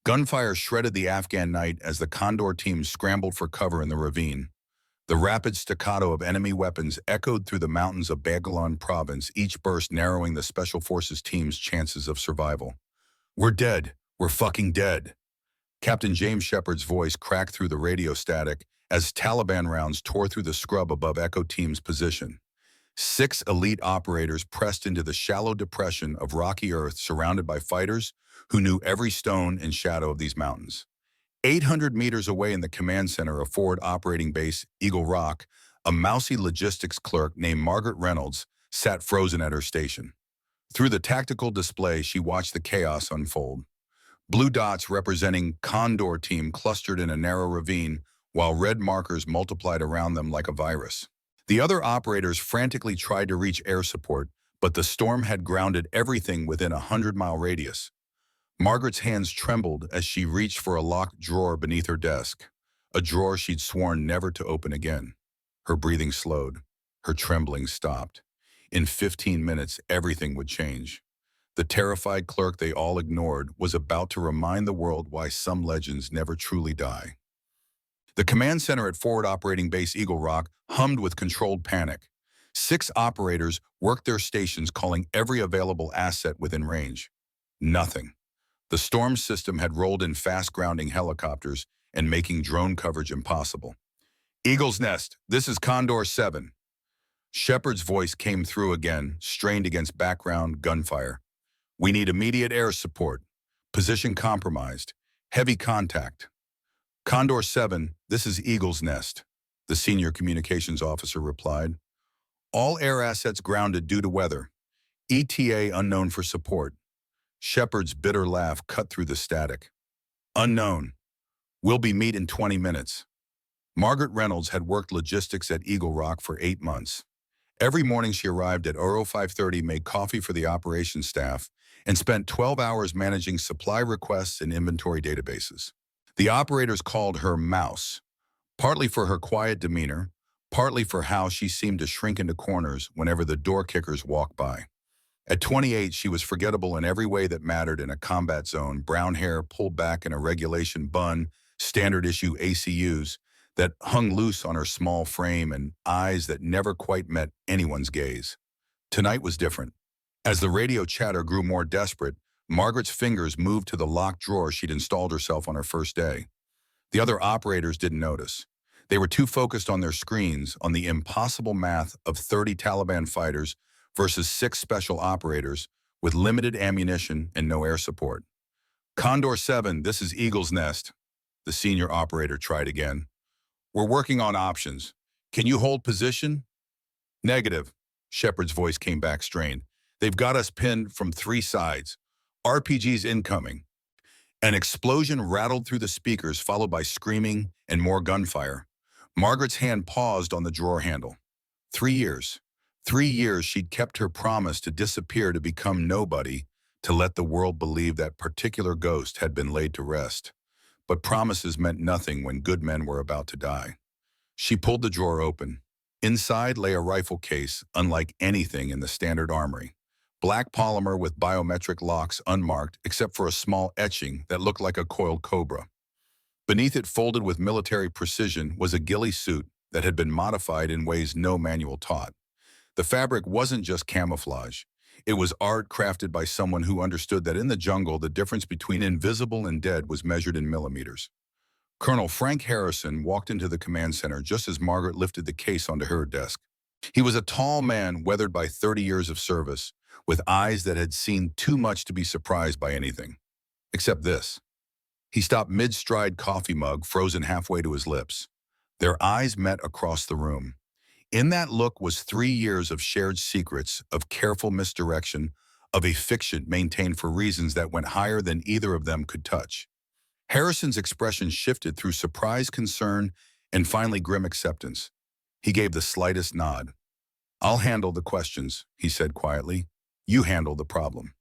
Gunfire shredded the Afghan night as the Condor team scrambled for cover in the ravine. The rapid staccato of enemy weapons echoed through the mountains of Baghlan province, each burst narrowing the Special Forces team's chances of survival. "We're dead. We're fucking dead." Captain James Shepard's voice cracked through the radio static as Taliban rounds tore through the scrub above Echo Team's position. 6 elite operators pressed into the shallow depression of rocky earth surrounded by fighters who knew every stone and shadow of these mountains. 800 meters away in the command center of Forward Operating Base Eagle Rock, a mousy logistics clerk named Margaret Reynolds sat frozen at her station. Through the tactical display, she watched the chaos unfold. Blue dots representing Condor Team clustered in a narrow ravine, while red markers multiplied around them like a virus. The other operators frantically tried to reach air support, but the storm had grounded everything within a 100-mile radius. Margaret's hands trembled as she reached for a locked drawer beneath her desk, a drawer she'd sworn never to open again. Her breathing slowed. Her trembling stopped. In 15 minutes, everything would change. The terrified clerk they all ignored was about to remind the world why some legends never truly die. The command center at Forward Operating Base Eagle Rock hummed with controlled panic. 6 operators worked their stations, calling every available asset within range. Nothing. The storm system had rolled in fast-grounding helicopters and making drone coverage impossible. "Eagle's Nest, this is Condor 7. Shepard's voice came through again, strained against background gunfire. "We need immediate air support. Position compromised. Heavy contact." "Condor 7, this is Eagle's Nest," the senior communications officer replied. "All air assets grounded due to weather. ETA unknown for support." Shepard's bitter laugh cut through the static. "Unknown. We'll be meet in 20 minutes." Margaret Reynolds had worked logistics at Eagle Rock for 8 months. Every morning she arrived at 05:30, made coffee for the operations staff, and spent 12 hours managing supply requests and inventory databases. The operators called her Mouse, partly for her quiet demeanor, partly for how she seemed to shrink into corners whenever the door kickers walked by. At 28, she was forgettable in every way that mattered in a combat zone: brown hair pulled back in a regulation bun, standard-issue ACUs that hung loose on her small frame, and eyes that never quite met anyone's gaze. Tonight was different. As the radio chatter grew more desperate, Margaret's fingers moved to the locked drawer she'd installed herself on her first day. The other operators didn't notice. They were too focused on their screens, on the impossible math of 30 Taliban fighters versus 6 special operators with limited ammunition and no air support. "Condor 7, this is Eagle's Nest." The senior operator tried again. "We're working on options. Can you hold position?" "Negative." Shepard's voice came back strained. "They've got us pinned from 3 sides. RPGs incoming." An explosion rattled through the speakers, followed by screaming and more gunfire. Margaret's hand paused on the drawer handle. 3 years. 3 years she'd kept her promise to disappear, to become nobody, to let the world believe that particular ghost had been laid to rest. But promises meant nothing when good men were about to die. She pulled the drawer open. Inside lay a rifle case, unlike anything in the standard armory. Black polymer with biometric locks, unmarked except for a small etching that looked like a coiled cobra. Beneath it, folded with military precision, was a ghillie suit that had been modified in ways no manual taught. The fabric wasn't just camouflage. It was art crafted by someone who understood that in the jungle, the difference between invisible and dead was measured in millimeters. Colonel Frank Harrison walked into the command center just as Margaret lifted the case onto her desk. He was a tall man, weathered by 30 years of service, with eyes that had seen too much to be surprised by anything. Except this. He stopped mid-stride coffee mug, frozen halfway to his lips. Their eyes met across the room. In that look was 3 years of shared secrets, of careful misdirection, of a fiction maintained for reasons that went higher than either of them could touch. Harrison's expression shifted through surprise, concern, and finally grim acceptance. He gave the slightest nod. "I'll handle the questions," he said quietly. "You handle the problem."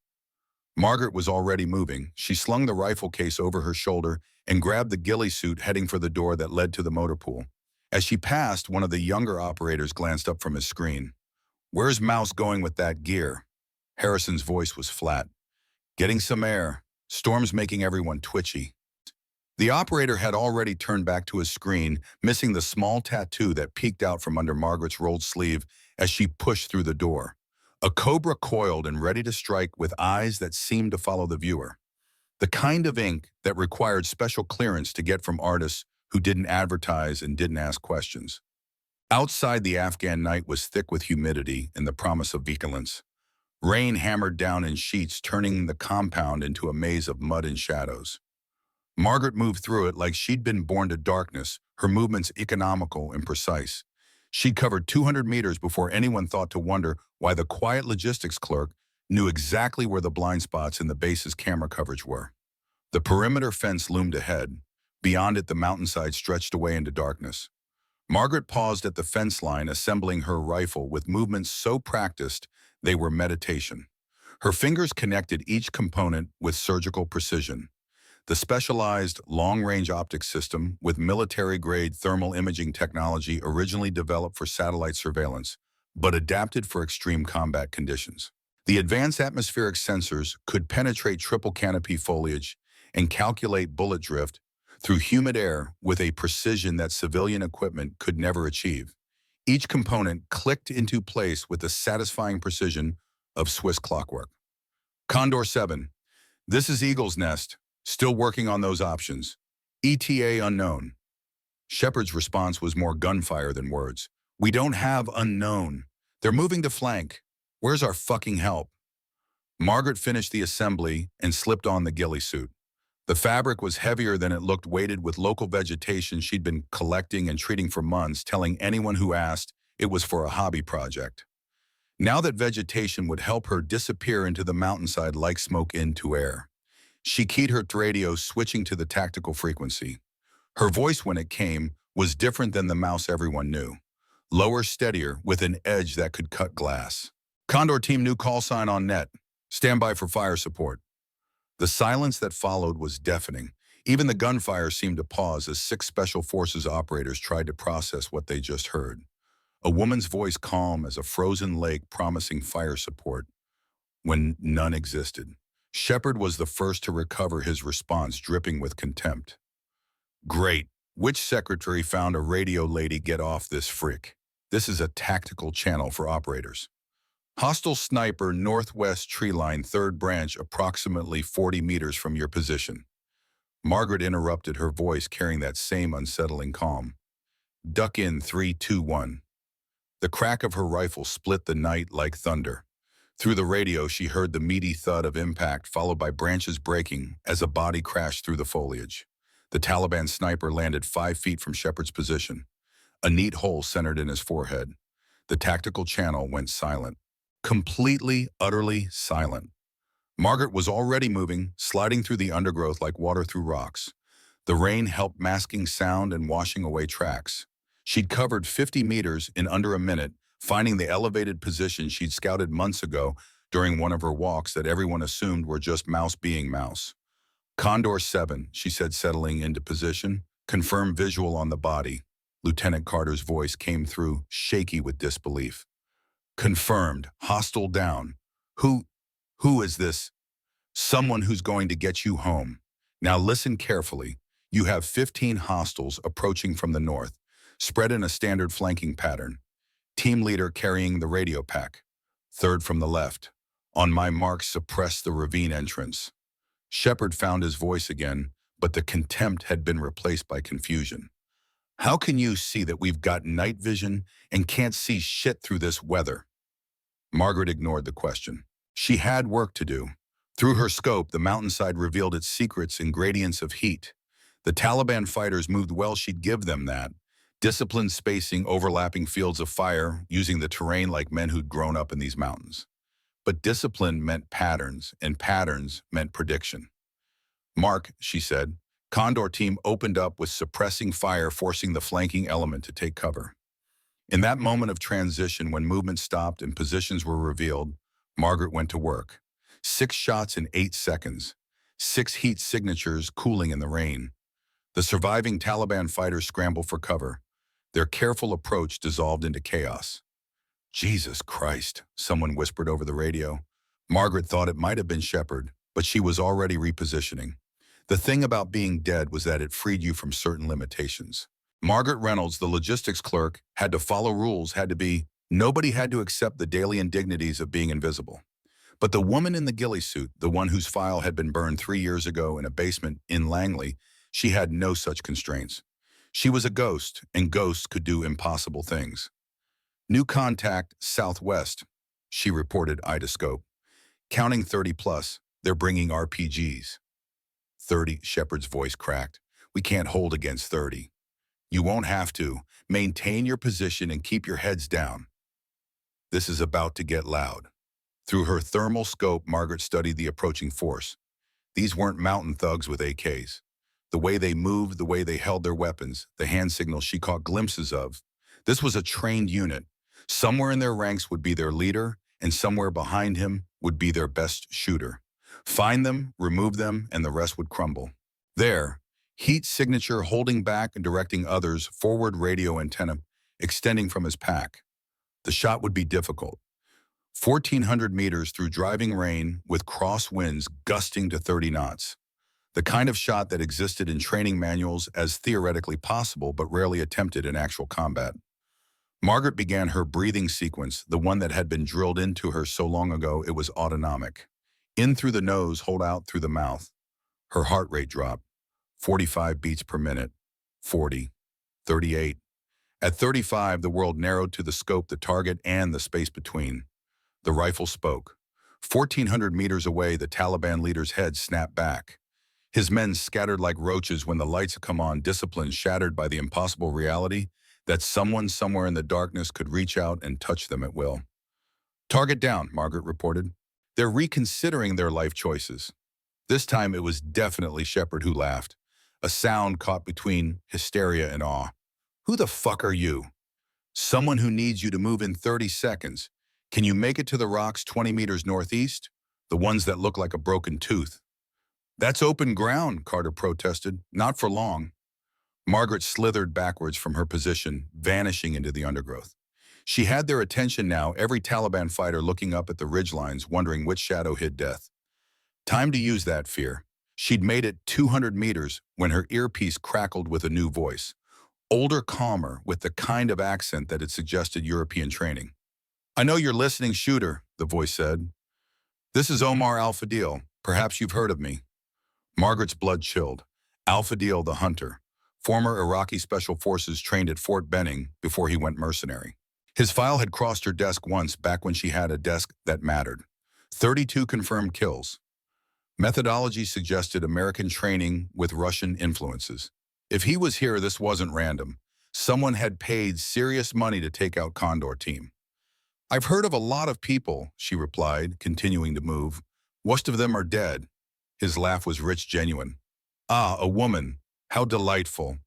Margaret was already moving. She slung the rifle case over her shoulder and grabbed the ghillie suit, heading for the door that led to the motor pool. As she passed, one of the younger operators glanced up from his screen. "Where's Mouse going with that gear?" Harrison's voice was flat. "Getting some air. storms making everyone twitchy. The operator had already turned back to his screen, missing the small tattoo that peeked out from under Margaret's rolled sleeve as she pushed through the door. A cobra coiled and ready to strike with eyes that seemed to follow the viewer. The kind of ink that required special clearance to get from artists who didn't advertise and didn't ask questions. Outside, the Afghan night was thick with humidity and the promise of vigilance. Rain hammered down in sheets, turning the compound into a maze of mud and shadows. Margaret moved through it like she'd been born to darkness, her movements economical and precise. She'd covered 200 meters before anyone thought to wonder why the quiet logistics clerk knew exactly where the blind spots in the base's camera coverage were. The perimeter fence loomed ahead. Beyond it, the mountainside stretched away into darkness. Margaret paused at the fence line, assembling her rifle with movements so practiced they were meditation. Her fingers connected each component with surgical precision. The specialized long-range optics system with military-grade thermal imaging technology originally developed for satellite surveillance, but adapted for extreme combat conditions. The advanced atmospheric sensors could penetrate triple canopy foliage and calculate bullet drift through humid air with a precision that civilian equipment could never achieve. Each component clicked into place with the satisfying precision of Swiss clockwork. Condor 7. This is Eagle's Nest. Still working on those options. ETA unknown. Shepard's response was more gunfire than words. We don't have unknown. They're moving to flank. Where's our fucking help? Margaret finished the assembly and slipped on the ghillie suit. The fabric was heavier than it looked, weighted with local vegetation she'd been collecting and treating for months, telling anyone who asked it was for a hobby project. Now that vegetation would help her disappear into the mountainside like smoke into air. She keyed her radio, switching to the tactical frequency. Her voice, when it came, was different than the mouse everyone knew. Lower, steadier, with an edge that could cut glass. Condor Team, new call sign on net. Stand by for fire support. The silence that followed was deafening. Even the gunfire seemed to pause as 6 Special Forces operators tried to process what they just heard. A woman's voice, calm as a frozen lake, promising fire support when none existed. Shepard was the first to recover, his response dripping with contempt. Great. Which secretary found a radio lady? Get off this frick. This is a tactical channel for operators. Hostile sniper, northwest tree line, 3rd branch, approximately 40 meters from your position. Margaret interrupted, her voice carrying that same unsettling calm. Duck in 3, 2, 1. The crack of her rifle split the night like thunder. Through the radio, she heard the meaty thud of impact, followed by branches breaking as a body crashed through the foliage. The Taliban sniper landed 5 feet from Shepard's position. A neat hole centered in his forehead. The tactical channel went silent. Completely, utterly silent. Margaret was already moving, sliding through the undergrowth like water through rocks. The rain helped masking sound and washing away tracks. She'd covered 50 meters in under a minute, finding the elevated position she'd scouted months ago during one of her walks that everyone assumed were just mouse being mouse. Condor 7, she said, settling into position. Confirmed visual on the body. Lieutenant Carter's voice came through, shaky with disbelief. Confirmed. Hostile down. Who is this? Someone who's going to get you home. Now listen carefully. You have 15 hostiles approaching from the north, spread in a standard flanking pattern. Team leader carrying the radio pack. 3rd from the left. On my mark, suppress the ravine entrance. Shepard found his voice again, but the contempt had been replaced by confusion. How can you see that we've got night vision and can't see shit through this weather? Margaret ignored the question. She had work to do. Through her scope, the mountainside revealed its secrets in gradients of heat. The Taliban fighters moved well, she'd give them that. Disciplined spacing, overlapping fields of fire, using the terrain like men who'd grown up in these mountains. But discipline meant patterns, and patterns meant prediction. Mark, she said. Condor Team opened up with suppressing fire, forcing the flanking element to take cover. In that moment of transition, when movement stopped and positions were revealed, Margaret went to work. 6 shots in 8 seconds. 6 heat signatures cooling in the rain. The surviving Taliban fighters scrambled for cover. Their careful approach dissolved into chaos. Jesus Christ, someone whispered over the radio. Margaret thought it might have been Shepard, but she was already repositioning. The thing about being dead was that it freed you from certain limitations. Margaret Reynolds, the logistics clerk, had to follow rules, nobody had to accept the daily indignities of being invisible. But the woman in the ghillie suit, the one whose file had been burned 3 years ago in a basement in Langley, she had no such constraints. She was a ghost, and ghosts could do impossible things. New contact, southwest, she reported idoscope. Counting 30 plus, they're bringing RPGs. 30, Shepard's voice cracked. We can't hold against 30. You won't have to. Maintain your position and keep your heads down. This is about to get loud. Through her thermal scope, Margaret studied the approaching force. These weren't mountain thugs with AKs. The way they moved, the way they held their weapons, the hand signals she caught glimpses of. This was a trained unit. Somewhere in their ranks would be their leader, and somewhere behind him would be their best shooter. Find them, remove them, and the rest would crumble. There, heat signature holding back and directing others, forward radio antenna extending from his pack. The shot would be difficult. 1,400 meters through driving rain with cross winds gusting to 30 knots. The kind of shot that existed in training manuals as theoretically possible but rarely attempted in actual combat. Margaret began her breathing sequence, the one that had been drilled into her so long ago it was autonomic. In through the nose, hold out through the mouth. Her heart rate dropped. 45 beats per minute. 40. 38. At 35, the world narrowed to the scope, the target, and the space between. The rifle spoke. 1,400 meters away, the Taliban leader's head snapped back. His men scattered like roaches when the lights come on, discipline shattered by the impossible reality that someone somewhere in the darkness could reach out and touch them at will. Target down, Margaret reported. They're reconsidering their life choices. This time it was definitely Shepard who laughed, a sound caught between hysteria and awe. Who the fuck are you? Someone who needs you to move in 30 seconds. Can you make it to the rocks 20 meters northeast? The ones that look like a broken tooth. That's open ground, Carter protested. Not for long. Margaret slithered backwards from her position, vanishing into the undergrowth. She had their attention now, every Taliban fighter looking up at the ridgelines, wondering which shadow hid death. Time to use that fear. She'd made it 200 meters when her earpiece crackled with a new voice. Older, calmer, with the kind of accent that had suggested European training. I know you're listening, shooter, the voice said. This is Omar Al-Fadil. Perhaps you've heard of me. Margaret's blood chilled. Al-Fadil, the hunter. Former Iraqi Special Forces trained at Fort Benning before he went mercenary. His file had crossed her desk once, back when she had a desk that mattered. 32 confirmed kills. Methodology suggested American training with Russian influences. If he was here, this wasn't random. Someone had paid serious money to take out Condor Team. I've heard of a lot of people, she replied, continuing to move. Most of them are dead. His laugh was rich, genuine. Ah, a woman. How delightful.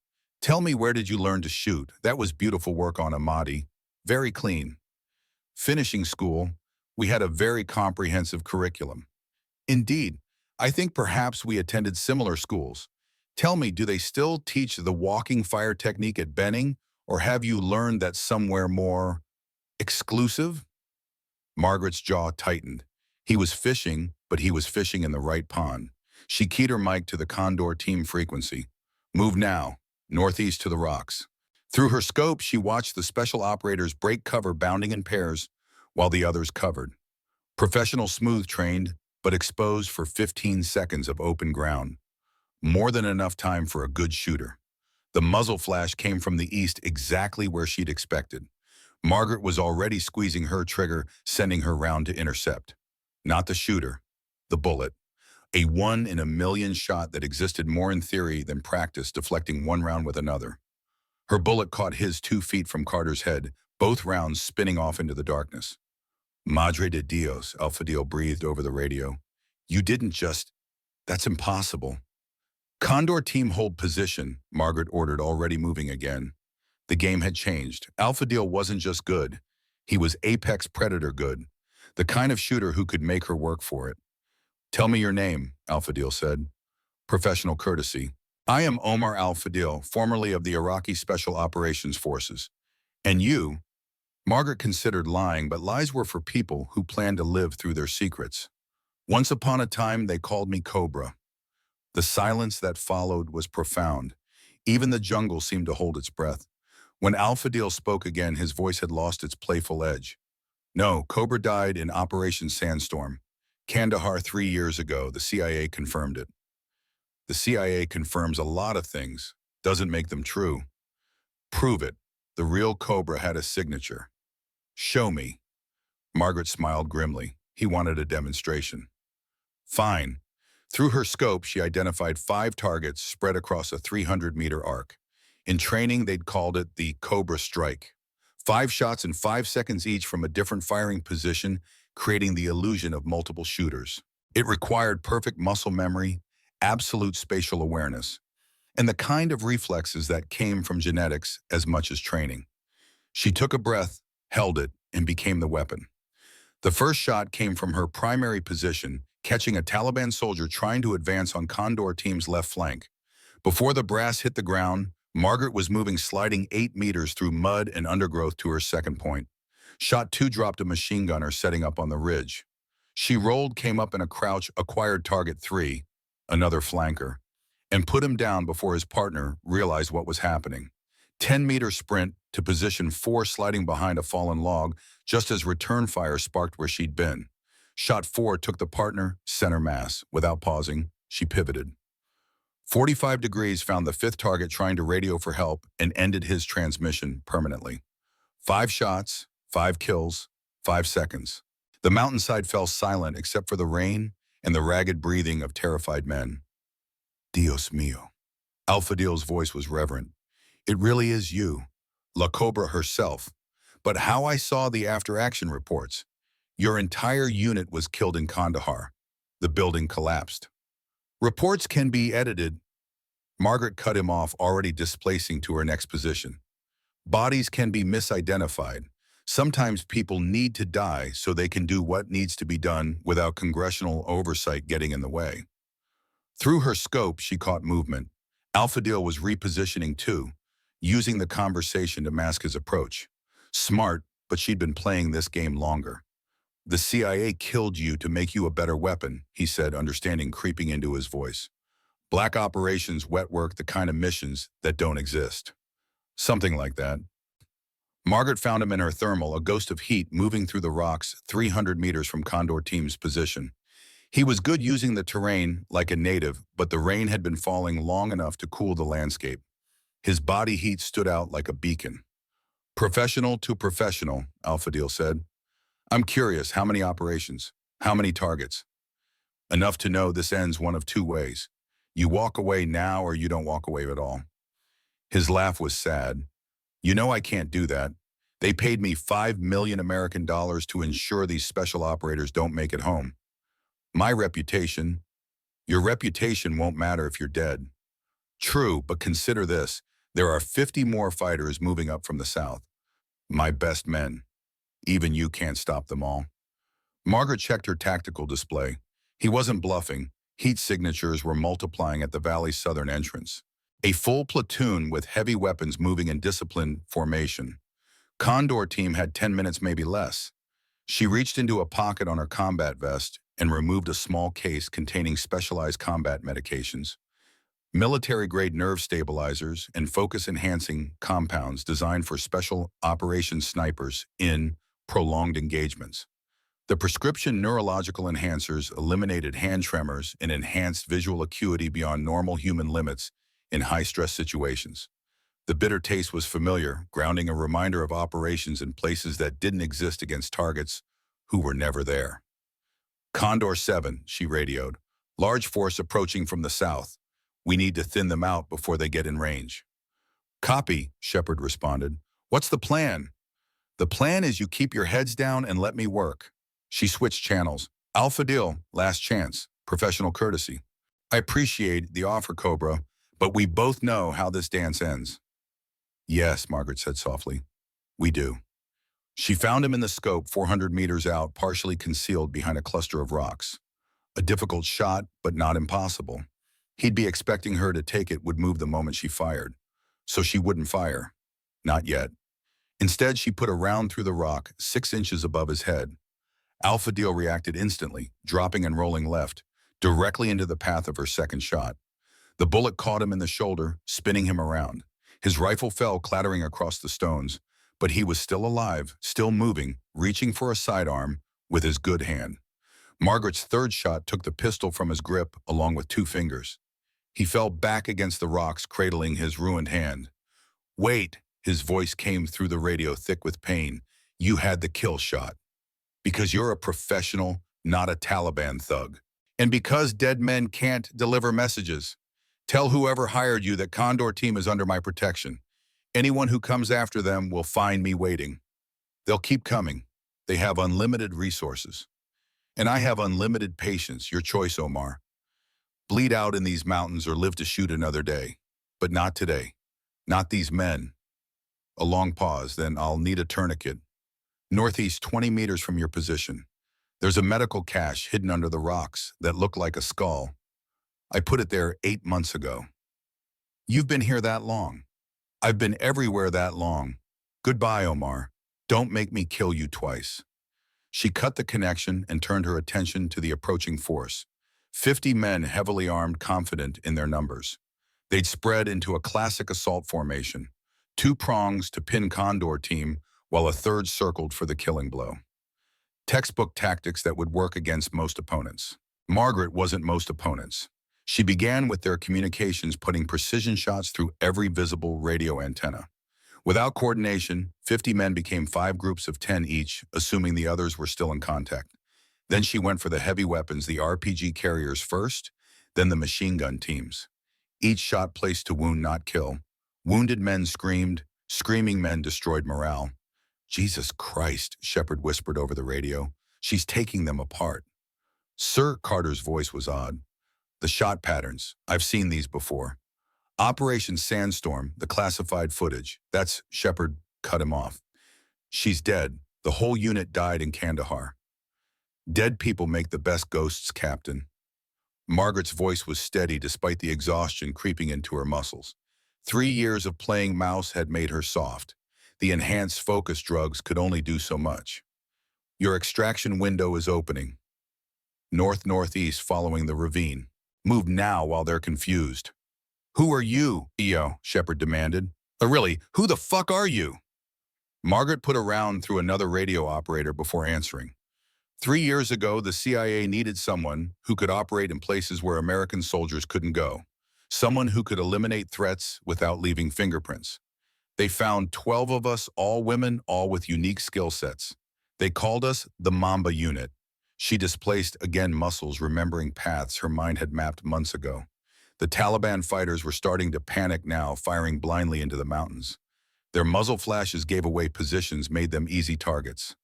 Tell me, where did you learn to shoot? That was beautiful work on Ahmadi. Very clean. Finishing school, we had a very comprehensive curriculum. Indeed, I think perhaps we attended similar schools. Tell me, do they still teach the walking fire technique at Benning, or have you learned that somewhere more exclusive? Margaret's jaw tightened. He was fishing, but he was fishing in the right pond. She keyed her mic to the Condor Team frequency. Move now, northeast to the rocks. Through her scope, she watched the special operators break cover, bounding in pairs, while the others covered. Professional, smooth trained, but exposed for 15 seconds of open ground. More than enough time for a good shooter. The muzzle flash came from the east, exactly where she'd expected. Margaret was already squeezing her trigger, sending her round to intercept. Not the shooter, the bullet. A 1 in a million shot that existed more in theory than practice, deflecting one round with another. Her bullet caught his 2 feet from Carter's head, both rounds spinning off into the darkness. Madre de Dios, Al-Fadil breathed over the radio. You didn't just... That's impossible. Condor Team, hold position, Margaret ordered, already moving again. The game had changed. Al-Fadil wasn't just good. He was apex predator good. The kind of shooter who could make her work for it. Tell me your name, Al-Fadil said. Professional courtesy. I am Omar Al-Fadil, formerly of the Iraqi Special Operations Forces. And you? Margaret considered lying, but lies were for people who planned to live through their secrets. Once upon a time, they called me Cobra. The silence that followed was profound. Even the jungle seemed to hold its breath. When Alpha spoke again, his voice had lost its playful edge. No, Cobra died in Operation Sandstorm. Kandahar 3 years ago, the CIA confirmed it. The CIA confirms a lot of things, doesn't make them true. Prove it. The real Cobra had a signature. Show me. Margaret smiled grimly. He wanted a demonstration. Fine. Through her scope, she identified 5 targets spread across a 300-meter arc. In training, they'd called it the Cobra Strike. 5 shots in 5 seconds each from a different firing position, creating the illusion of multiple shooters. It required perfect muscle memory, absolute spatial awareness, and the kind of reflexes that came from genetics as much as training. She took a breath, held it, and became the weapon. The first shot came from her primary position, catching a Taliban soldier trying to advance on Condor Team's left flank. Before the brass hit the ground, Margaret was moving sliding 8 meters through mud and undergrowth to her second point. Shot 2 dropped a machine gunner setting up on the ridge. She rolled, came up in a crouch, acquired target 3, another flanker, and put him down before his partner realized what was happening. 10-meter sprint to position 4 sliding behind a fallen log just as return fire sparked where she'd been. Shot 4 took the partner, center mass. Without pausing, she pivoted. 45 degrees found the 5th target trying to radio for help and ended his transmission permanently. 5 shots, 5 kills, 5 seconds. The mountainside fell silent except for the rain and the ragged breathing of terrified men. Dios mío. Alphadeel's voice was reverent. It really is you, La Cobra herself. But how I saw the after-action reports. Your entire unit was killed in Kandahar. The building collapsed. Reports can be edited. Margaret cut him off, already displacing to her next position. Bodies can be misidentified. Sometimes people need to die so they can do what needs to be done without congressional oversight getting in the way. Through her scope, she caught movement. Alphadeel was repositioning too, using the conversation to mask his approach. Smart, but she'd been playing this game longer. The CIA killed you to make you a better weapon, he said, understanding creeping into his voice. Black operations, wet work, the kind of missions that don't exist. Something like that. Margaret found him in her thermal, a ghost of heat moving through the rocks 300 meters from Condor Team's position. He was good using the terrain like a native, but the rain had been falling long enough to cool the landscape. His body heat stood out like a beacon. Professional to professional, Alphadeel said. I'm curious, how many operations? How many targets? Enough to know this ends one of 2 ways. You walk away now or you don't walk away at all. His laugh was sad. You know I can't do that. They paid me $5 million American dollars to ensure these special operators don't make it home. My reputation, your reputation won't matter if you're dead. True, but consider this. There are 50 more fighters moving up from the south. My best men. Even you can't stop them all. Margaret checked her tactical display. He wasn't bluffing. Heat signatures were multiplying at the valley's southern entrance. A full platoon with heavy weapons moving in disciplined formation. Condor Team had 10 minutes, maybe less. She reached into a pocket on her combat vest and removed a small case containing specialized combat medications, military-grade nerve stabilizers, and focus-enhancing compounds designed for special operations snipers in prolonged engagements. The prescription neurological enhancers eliminated hand tremors and enhanced visual acuity beyond normal human limits in high-stress situations. The bitter taste was familiar, grounding a reminder of operations in places that didn't exist against targets who were never there. Condor 7, she radioed. Large force approaching from the south. We need to thin them out before they get in range. Copy, Shepard responded. What's the plan? The plan is you keep your heads down and let me work. She switched channels. Alphadeel, last chance, professional courtesy. I appreciate the offer, Cobra, but we both know how this dance ends. Yes, Margaret said softly. We do. She found him in the scope 400 meters out, partially concealed behind a cluster of rocks. A difficult shot, but not impossible. He'd be expecting her to take it would move the moment she fired. So she wouldn't fire. Not yet. Instead, she put a round through the rock 6 inches above his head. Alpha Deal reacted instantly, dropping and rolling left, directly into the path of her second shot. The bullet caught him in the shoulder, spinning him around. His rifle fell clattering across the stones, but he was still alive, still moving, reaching for a sidearm with his good hand. Margaret's third shot took the pistol from his grip along with 2 fingers. He fell back against the rocks, cradling his ruined hand. "Wait," his voice came through the radio thick with pain. "You had the kill shot. Because you're a professional, not a Taliban thug. And because dead men can't deliver messages. Tell whoever hired you that Condor Team is under my protection. Anyone who comes after them will find me waiting. They'll keep coming. They have unlimited resources. And I have unlimited patience, your choice, Omar. Bleed out in these mountains or live to shoot another day. But not today. Not these men." A long pause, then "I'll need a tourniquet. Northeast 20 meters from your position. There's a medical cache hidden under the rocks that look like a skull. I put it there 8 months ago. You've been here that long. I've been everywhere that long. Goodbye, Omar. Don't make me kill you twice." She cut the connection and turned her attention to the approaching force. 50 men heavily armed, confident in their numbers. They'd spread into a classic assault formation. 2 prongs to pin Condor Team, while a third circled for the killing blow. Textbook tactics that would work against most opponents. Margaret wasn't most opponents. She began with their communications, putting precision shots through every visible radio antenna. Without coordination, 50 men became 5 groups of 10 each, assuming the others were still in contact. Then she went for the heavy weapons, the RPG carriers first, then the machine gun teams. Each shot placed to wound, not kill. Wounded men screamed, screaming men destroyed morale. "Jesus Christ," Shepard whispered over the radio. "She's taking them apart." "Sir," Carter's voice was odd. "The shot patterns. I've seen these before. Operation Sandstorm, the classified footage. That's..." Shepard cut him off. "She's dead. The whole unit died in Kandahar." "Dead people make the best ghosts, Captain." Margaret's voice was steady despite the exhaustion creeping into her muscles. 3 years of playing mouse had made her soft. The enhanced focus drugs could only do so much. "Your extraction window is opening. North-northeast following the ravine. Move now while they're confused." "Who are you, EO?" Shepard demanded. Really, who the fuck are you?" Margaret put a round through another radio operator before answering. 3 years ago, the CIA needed someone who could operate in places where American soldiers couldn't go. Someone who could eliminate threats without leaving fingerprints. They found 12 of us, all women, all with unique skill sets. They called us the Mamba Unit. She displaced again muscles, remembering paths her mind had mapped months ago. The Taliban fighters were starting to panic now, firing blindly into the mountains. Their muzzle flashes gave away positions, made them easy targets.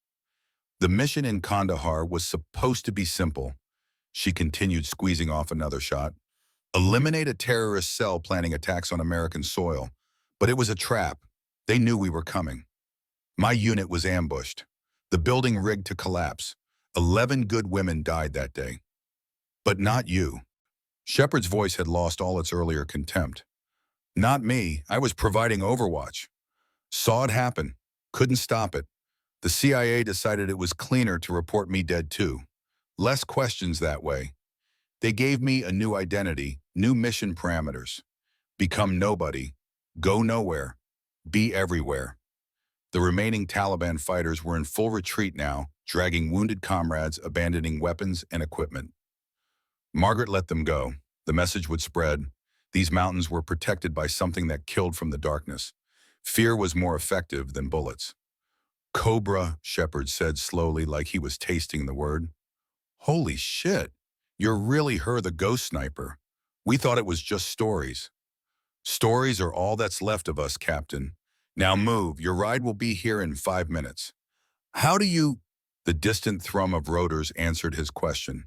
The mission in Kandahar was supposed to be simple. She continued, squeezing off another shot. Eliminate a terrorist cell planning attacks on American soil. But it was a trap. They knew we were coming. My unit was ambushed. The building rigged to collapse. 11 good women died that day. But not you. Shepard's voice had lost all its earlier contempt. Not me. I was providing overwatch. Saw it happen. Couldn't stop it. The CIA decided it was cleaner to report me dead too. Less questions that way. They gave me a new identity, new mission parameters. Become nobody. Go nowhere. Be everywhere. The remaining Taliban fighters were in full retreat now, dragging wounded comrades, abandoning weapons and equipment. Margaret let them go. The message would spread. These mountains were protected by something that killed from the darkness. Fear was more effective than bullets. Cobra, Shepard said slowly, like he was tasting the word. Holy shit, you're really her, the ghost sniper. We thought it was just stories. Stories are all that's left of us, Captain. Now move, your ride will be here in 5 minutes. How do you... The distant thrum of rotors answered his question.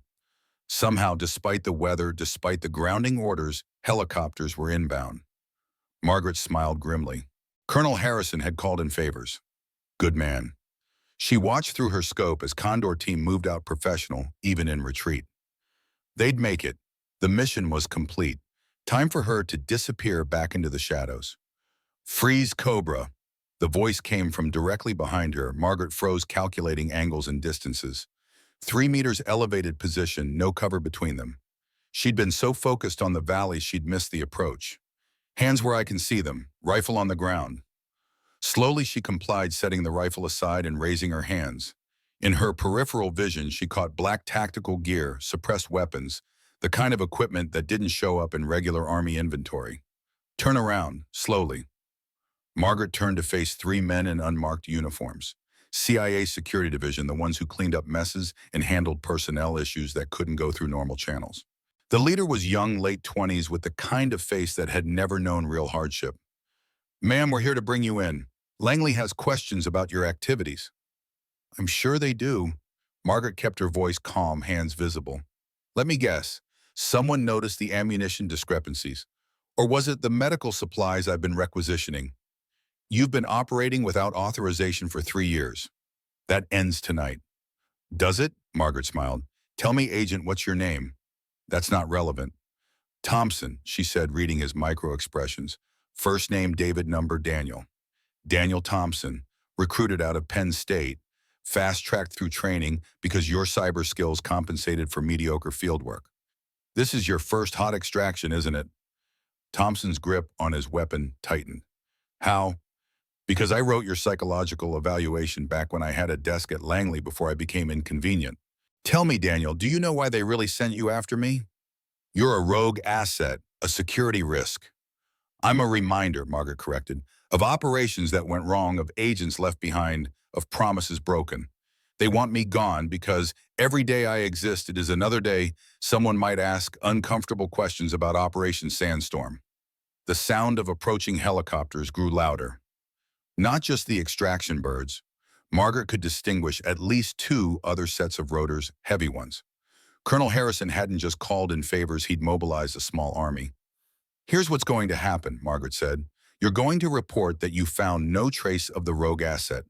Somehow, despite the weather, despite the grounding orders, helicopters were inbound. Margaret smiled grimly. Colonel Harrison had called in favors. Good man. She watched through her scope as Condor Team moved out professional, even in retreat. They'd make it. The mission was complete. Time for her to disappear back into the shadows. Freeze, Cobra. The voice came from directly behind her. Margaret froze, calculating angles and distances. 3 meters elevated position, no cover between them. She'd been so focused on the valley she'd missed the approach. Hands where I can see them, rifle on the ground. Slowly she complied, setting the rifle aside and raising her hands. In her peripheral vision, she caught black tactical gear, suppressed weapons, the kind of equipment that didn't show up in regular Army inventory. Turn around, slowly. Margaret turned to face 3 men in unmarked uniforms. CIA Security Division, the ones who cleaned up messes and handled personnel issues that couldn't go through normal channels. The leader was young, late 20s, with the kind of face that had never known real hardship. "Ma'am, we're here to bring you in. Langley has questions about your activities." "I'm sure they do." Margaret kept her voice calm, hands visible. "Let me guess. Someone noticed the ammunition discrepancies. Or was it the medical supplies I've been requisitioning? You've been operating without authorization for 3 years. That ends tonight." "Does it?" Margaret smiled. "Tell me, Agent, what's your name?" "That's not relevant." "Thompson," she said, reading his micro-expressions. "First name David, number Daniel. Daniel Thompson, recruited out of Penn State, fast-tracked through training because your cyber skills compensated for mediocre fieldwork. This is your first hot extraction, isn't it?" Thompson's grip on his weapon tightened. "How?" "Because I wrote your psychological evaluation back when I had a desk at Langley before I became inconvenient. Tell me, Daniel, do you know why they really sent you after me? You're a rogue asset, a security risk." "I'm a reminder," Margaret corrected, "of operations that went wrong, of agents left behind, of promises broken. They want me gone because every day I exist, it is another day someone might ask uncomfortable questions about Operation Sandstorm." The sound of approaching helicopters grew louder. Not just the extraction birds. Margaret could distinguish at least 2 other sets of rotors, heavy ones. Colonel Harrison hadn't just called in favors, he'd mobilized a small army. "Here's what's going to happen," Margaret said. "You're going to report that you found no trace of the rogue asset,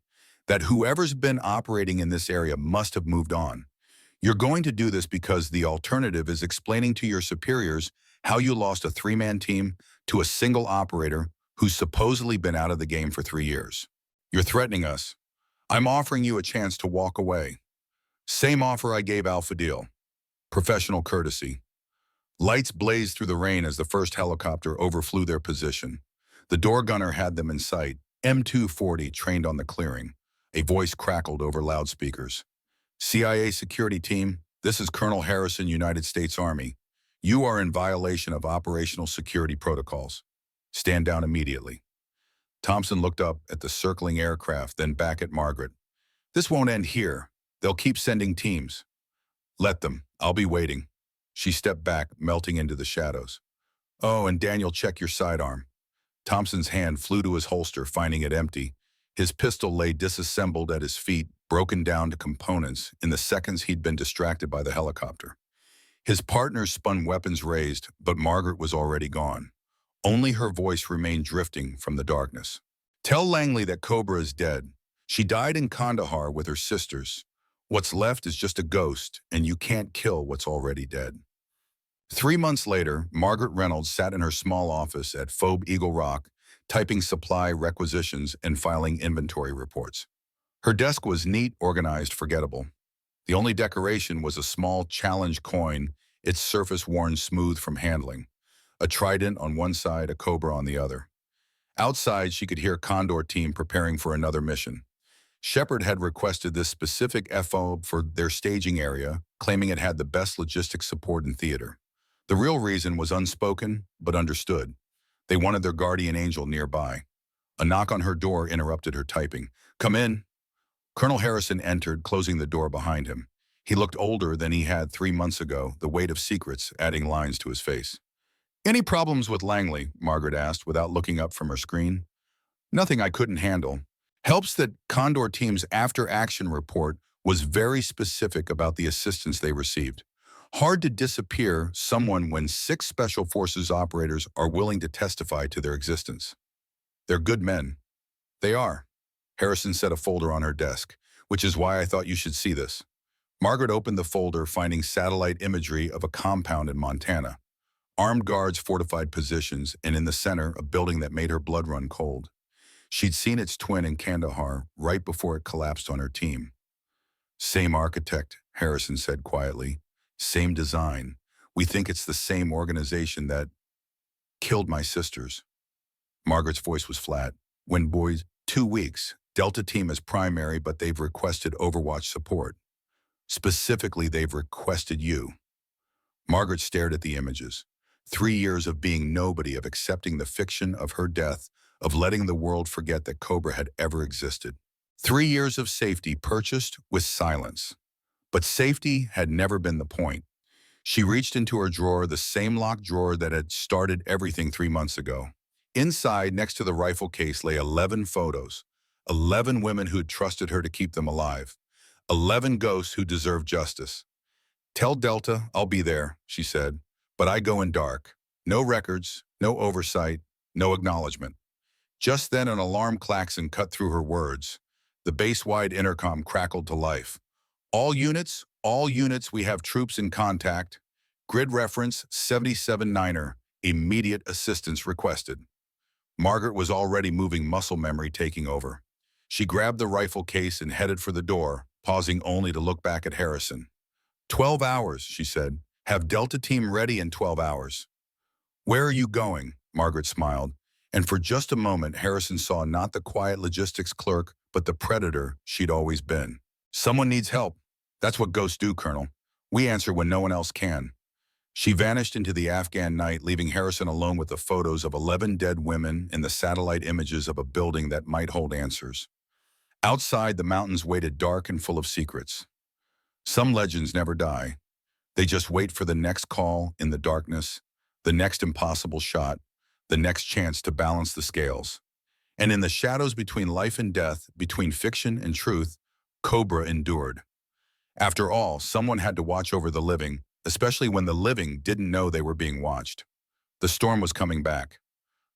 that whoever's been operating in this area must have moved on. You're going to do this because the alternative is explaining to your superiors how you lost a 3-man team to a single operator who's supposedly been out of the game for 3 years. You're threatening us. I'm offering you a chance to walk away. Same offer I gave Alpha Deal. Professional courtesy." Lights blazed through the rain as the first helicopter overflew their position. The door gunner had them in sight, M240 trained on the clearing. A voice crackled over loudspeakers. "CIA security team, this is Colonel Harrison, United States Army. You are in violation of operational security protocols. Stand down immediately." Thompson looked up at the circling aircraft, then back at Margaret. "This won't end here. They'll keep sending teams." "Let them. I'll be waiting." She stepped back, melting into the shadows. "Oh, and Daniel, check your sidearm." Thompson's hand flew to his holster, finding it empty. His pistol lay disassembled at his feet, broken down to components in the seconds he'd been distracted by the helicopter. His partners spun weapons raised, but Margaret was already gone. Only her voice remained drifting from the darkness. "Tell Langley that Cobra is dead. She died in Kandahar with her sisters. What's left is just a ghost, and you can't kill what's already dead." 3 months later, Margaret Reynolds sat in her small office at Phobe Eagle Rock, typing supply requisitions and filing inventory reports. Her desk was neat, organized, forgettable. The only decoration was a small challenge coin, its surface worn smooth from handling. A trident on one side, a cobra on the other. Outside, she could hear Condor team preparing for another mission. Shepard had requested this specific FO for their staging area, claiming it had the best logistics support in theater. The real reason was unspoken, but understood. They wanted their guardian angel nearby. A knock on her door interrupted her typing. "Come in." Colonel Harrison entered, closing the door behind him. He looked older than he had 3 months ago, the weight of secrets adding lines to his face. "Any problems with Langley?" Margaret asked without looking up from her screen. "Nothing I couldn't handle." Helps that Condor team's after-action report was very specific about the assistance they received. Hard to disappear someone when 6 Special Forces operators are willing to testify to their existence. "They're good men." "They are." Harrison set a folder on her desk, "which is why I thought you should see this." Margaret opened the folder, finding satellite imagery of a compound in Montana. Armed guards, fortified positions, and in the center, a building that made her blood run cold. She'd seen its twin in Kandahar right before it collapsed on her team. Same architect, Harrison said quietly. Same design. We think it's the same organization that killed my sisters. Margaret's voice was flat. When boys, 2 weeks. Delta team is primary, but they've requested Overwatch support. Specifically, they've requested you. Margaret stared at the images. 3 years of being nobody, of accepting the fiction of her death, of letting the world forget that Cobra had ever existed. 3 years of safety purchased with silence. But safety had never been the point. She reached into her drawer, the same locked drawer that had started everything 3 months ago. Inside, next to the rifle case, lay 11 photos. 11 women who'd trusted her to keep them alive. 11 ghosts who deserved justice. Tell Delta I'll be there, she said, but I go in dark. No records, no oversight, no acknowledgement. Just then an alarm klaxon cut through her words. The base-wide intercom crackled to life. All units, we have troops in contact. Grid reference 77-9er, immediate assistance requested. Margaret was already moving, muscle memory taking over. She grabbed the rifle case and headed for the door, pausing only to look back at Harrison. 12 hours, she said. Have Delta team ready in 12 hours. Where are you going? Margaret smiled. And for just a moment, Harrison saw not the quiet logistics clerk, but the predator she'd always been. Someone needs help. That's what ghosts do, Colonel. We answer when no one else can. She vanished into the Afghan night, leaving Harrison alone with the photos of 11 dead women and the satellite images of a building that might hold answers. Outside, the mountains waited dark and full of secrets. Some legends never die. They just wait for the next call in the darkness, the next impossible shot, the next chance to balance the scales. And in the shadows between life and death, between fiction and truth, Cobra endured. After all, someone had to watch over the living, especially when the living didn't know they were being watched. The storm was coming back.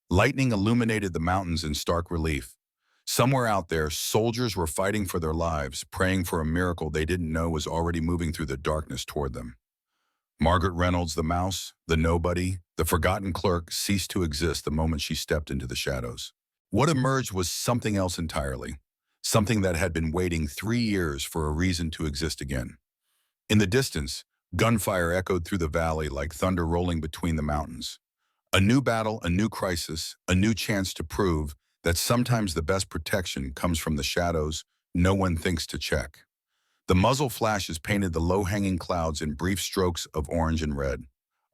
Lightning illuminated the mountains in stark relief. Somewhere out there, soldiers were fighting for their lives, praying for a miracle they didn't know was already moving through the darkness toward them. Margaret Reynolds, the mouse, the nobody, the forgotten clerk, ceased to exist the moment she stepped into the shadows. What emerged was something else entirely, something that had been waiting 3 years for a reason to exist again. In the distance, gunfire echoed through the valley like thunder rolling between the mountains. A new battle, a new crisis, a new chance to prove that sometimes the best protection comes from the shadows no one thinks to check. The muzzle flashes painted the low-hanging clouds in brief strokes of orange and red.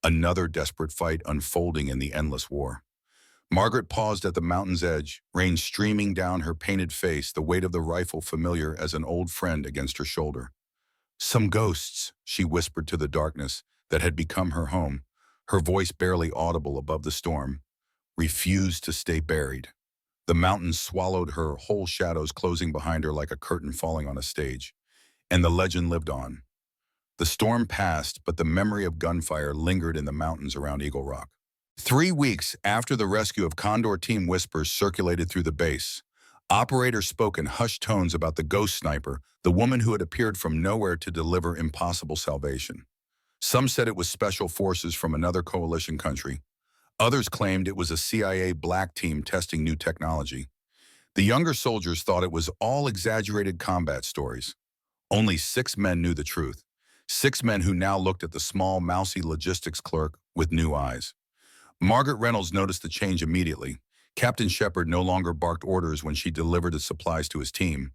Another desperate fight unfolding in the endless war. Margaret paused at the mountain's edge, rain streaming down her painted face, the weight of the rifle familiar as an old friend against her shoulder. Some ghosts, she whispered to the darkness that had become her home, her voice barely audible above the storm, refused to stay buried. The mountains swallowed her, whole shadows closing behind her like a curtain falling on a stage. And the legend lived on. The storm passed, but the memory of gunfire lingered in the mountains around Eagle Rock. 3 weeks after the rescue of Condor team, whispers circulated through the base. Operators spoke in hushed tones about the ghost sniper, the woman who had appeared from nowhere to deliver impossible salvation. Some said it was special forces from another coalition country. Others claimed it was a CIA black team testing new technology. The younger soldiers thought it was all exaggerated combat stories. Only 6 men knew the truth. 6 men who now looked at the small, mousy logistics clerk with new eyes. Margaret Reynolds noticed the change immediately. Captain Shepard no longer barked orders when she delivered the supplies to his team.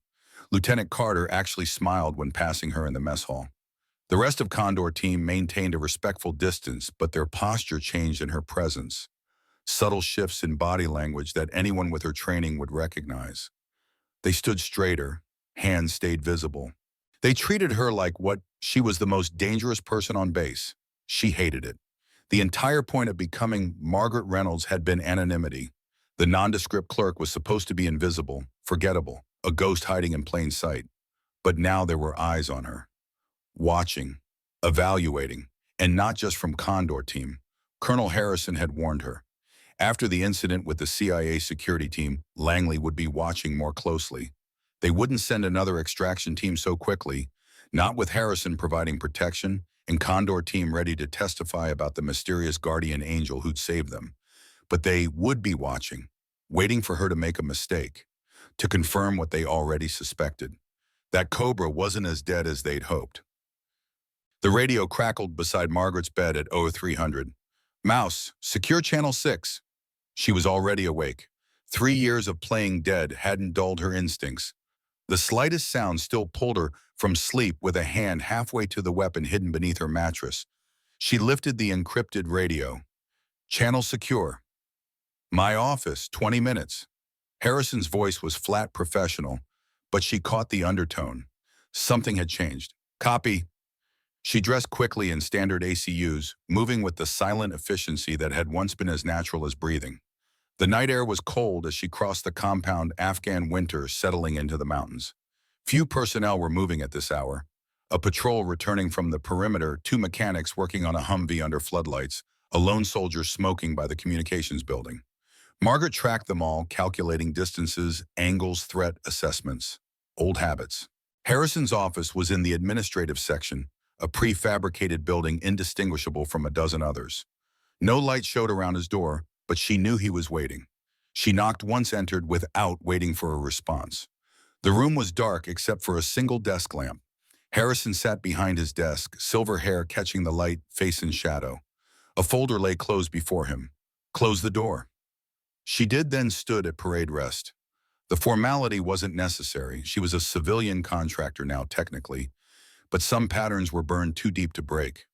Lieutenant Carter actually smiled when passing her in the mess hall. The rest of Condor team maintained a respectful distance, but their posture changed in her presence. Subtle shifts in body language that anyone with her training would recognize. They stood straighter, hands stayed visible. They treated her like what she was, the most dangerous person on base. She hated it. The entire point of becoming Margaret Reynolds had been anonymity. The nondescript clerk was supposed to be invisible, forgettable, a ghost hiding in plain sight. But now there were eyes on her, watching, evaluating, and not just from Condor team. Colonel Harrison had warned her. After the incident with the CIA security team, Langley would be watching more closely. They wouldn't send another extraction team so quickly, not with Harrison providing protection and Condor team ready to testify about the mysterious guardian angel who'd saved them. But they would be watching, waiting for her to make a mistake, to confirm what they already suspected. That cobra wasn't as dead as they'd hoped. The radio crackled beside Margaret's bed at 0300. Mouse, secure channel 6. She was already awake. 3 years of playing dead hadn't dulled her instincts. The slightest sound still pulled her from sleep with a hand halfway to the weapon hidden beneath her mattress. She lifted the encrypted radio. Channel secure. My office, 20 minutes. Harrison's voice was flat professional, but she caught the undertone. Something had changed. Copy. She dressed quickly in standard ACUs, moving with the silent efficiency that had once been as natural as breathing. The night air was cold as she crossed the compound, Afghan winter settling into the mountains. Few personnel were moving at this hour. A patrol returning from the perimeter, 2 mechanics working on a Humvee under floodlights, a lone soldier smoking by the communications building. Margaret tracked them all, calculating distances, angles, threat assessments. Old habits. Harrison's office was in the administrative section, a prefabricated building indistinguishable from a dozen others. No light showed around his door, but she knew he was waiting. She knocked once entered without waiting for a response. The room was dark except for a single desk lamp. Harrison sat behind his desk, silver hair catching the light, face in shadow. A folder lay closed before him. Close the door. She did, then stood at parade rest. The formality wasn't necessary. She was a civilian contractor now, technically, but some patterns were burned too deep to break.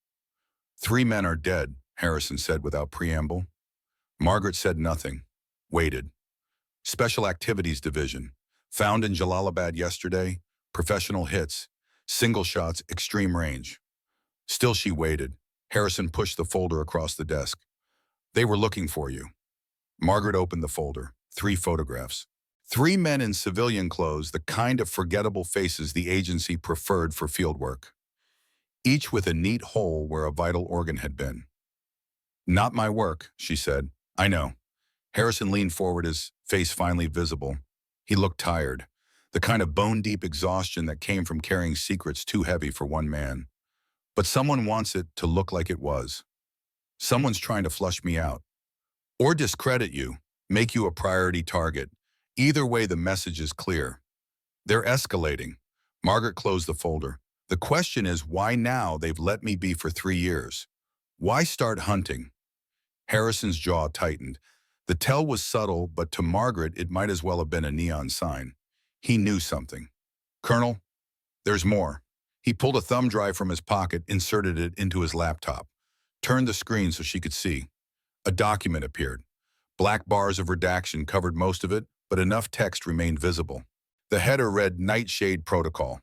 3 men are dead, Harrison said without preamble. Margaret said nothing, waited. Special Activities Division. Found in Jalalabad yesterday. Professional hits. Single shots, extreme range. Still she waited. Harrison pushed the folder across the desk. They were looking for you. Margaret opened the folder. 3 photographs. 3 men in civilian clothes, the kind of forgettable faces the agency preferred for field work. Each with a neat hole where a vital organ had been. Not my work, she said. I know. Harrison leaned forward, his face finally visible. He looked tired, the kind of bone-deep exhaustion that came from carrying secrets too heavy for one man. But someone wants it to look like it was. Someone's trying to flush me out. Or discredit you, make you a priority target. Either way, the message is clear. They're escalating. Margaret closed the folder. The question is, why now? They've let me be for 3 years. Why start hunting? Harrison's jaw tightened. The tell was subtle, but to Margaret, it might as well have been a neon sign. He knew something. Colonel, there's more. He pulled a thumb drive from his pocket, inserted it into his laptop, turned the screen so she could see. A document appeared. Black bars of redaction covered most of it, but enough text remained visible. The header read Nightshade Protocol.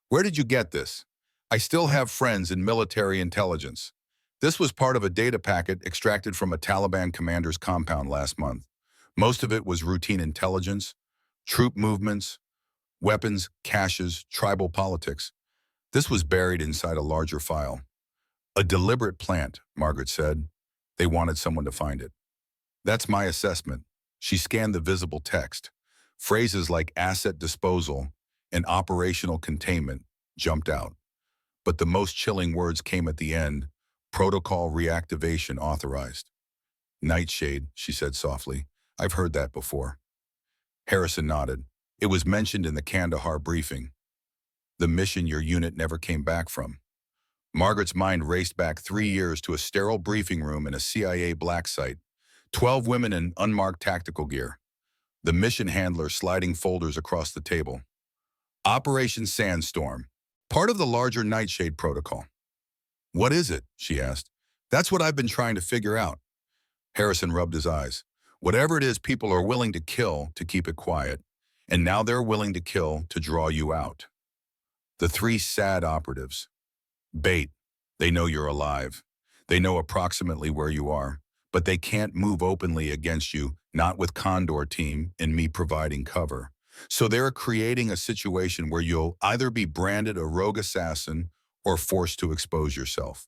Where did you get this? I still have friends in military intelligence. This was part of a data packet extracted from a Taliban commander's compound last month. Most of it was routine intelligence, troop movements, weapons, caches, tribal politics. This was buried inside a larger file. A deliberate plant, Margaret said. They wanted someone to find it. That's my assessment. She scanned the visible text. Phrases like asset disposal and operational containment jumped out. But the most chilling words came at the end. Protocol reactivation authorized. Nightshade, she said softly. I've heard that before. Harrison nodded. It was mentioned in the Kandahar briefing. The mission your unit never came back from. Margaret's mind raced back 3 years to a sterile briefing room in a CIA black site. 12 women in unmarked tactical gear. The mission handler sliding folders across the table. Operation Sandstorm, part of the larger Nightshade protocol. What is it? She asked. That's what I've been trying to figure out. Harrison rubbed his eyes. Whatever it is, people are willing to kill to keep it quiet, and now they're willing to kill to draw you out. The 3 sad operatives. Bait. They know you're alive. They know approximately where you are, but they can't move openly against you, not with Condor Team and me providing cover. So they're creating a situation where you'll either be branded a rogue assassin or forced to expose yourself.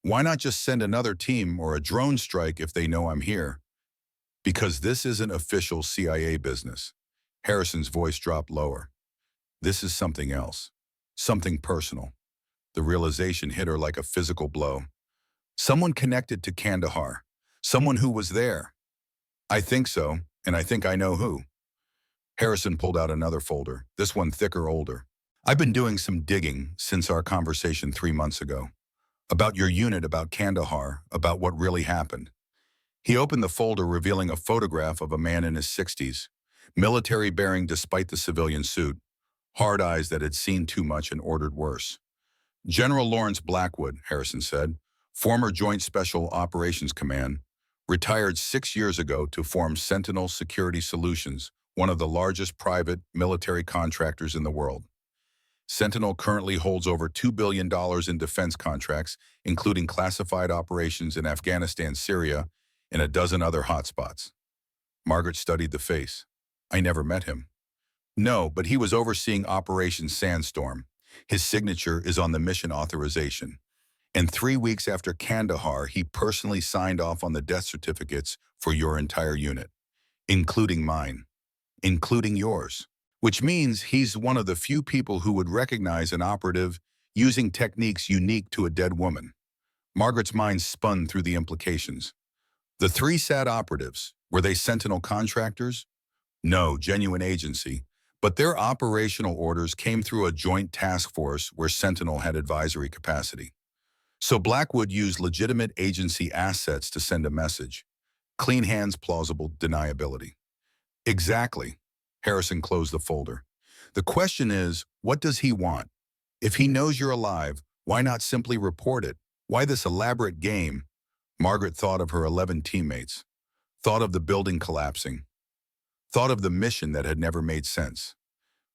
Why not just send another team or a drone strike if they know I'm here? Because this isn't official CIA business. Harrison's voice dropped lower. This is something else. Something personal. The realization hit her like a physical blow. Someone connected to Kandahar. Someone who was there. I think so, and I think I know who. Harrison pulled out another folder, this one thicker, older. I've been doing some digging since our conversation 3 months ago. About your unit, about Kandahar, about what really happened. He opened the folder revealing a photograph of a man in his 60s, military bearing despite the civilian suit, hard eyes that had seen too much and ordered worse. General Lawrence Blackwood, Harrison said, former Joint Special Operations Command, retired 6 years ago to form Sentinel Security Solutions, one of the largest private military contractors in the world. Sentinel currently holds over $2 billion in defense contracts, including classified operations in Afghanistan, Syria, and a dozen other hotspots. Margaret studied the face. I never met him. No, but he was overseeing Operation Sandstorm. His signature is on the mission authorization. And 3 weeks after Kandahar, he personally signed off on the death certificates for your entire unit, including mine, including yours. Which means he's one of the few people who would recognize an operative using techniques unique to a dead woman. Margaret's mind spun through the implications. The three SAT operatives, were they Sentinel contractors? No, genuine agency, but their operational orders came through a joint task force where Sentinel had advisory capacity. So Blackwood used legitimate agency assets to send a message. Clean hands, plausible deniability. Exactly. Harrison closed the folder. The question is, what does he want? If he knows you're alive, why not simply report it? Why this elaborate game? Margaret thought of her 11 teammates, thought of the building collapsing, thought of the mission that had never made sense.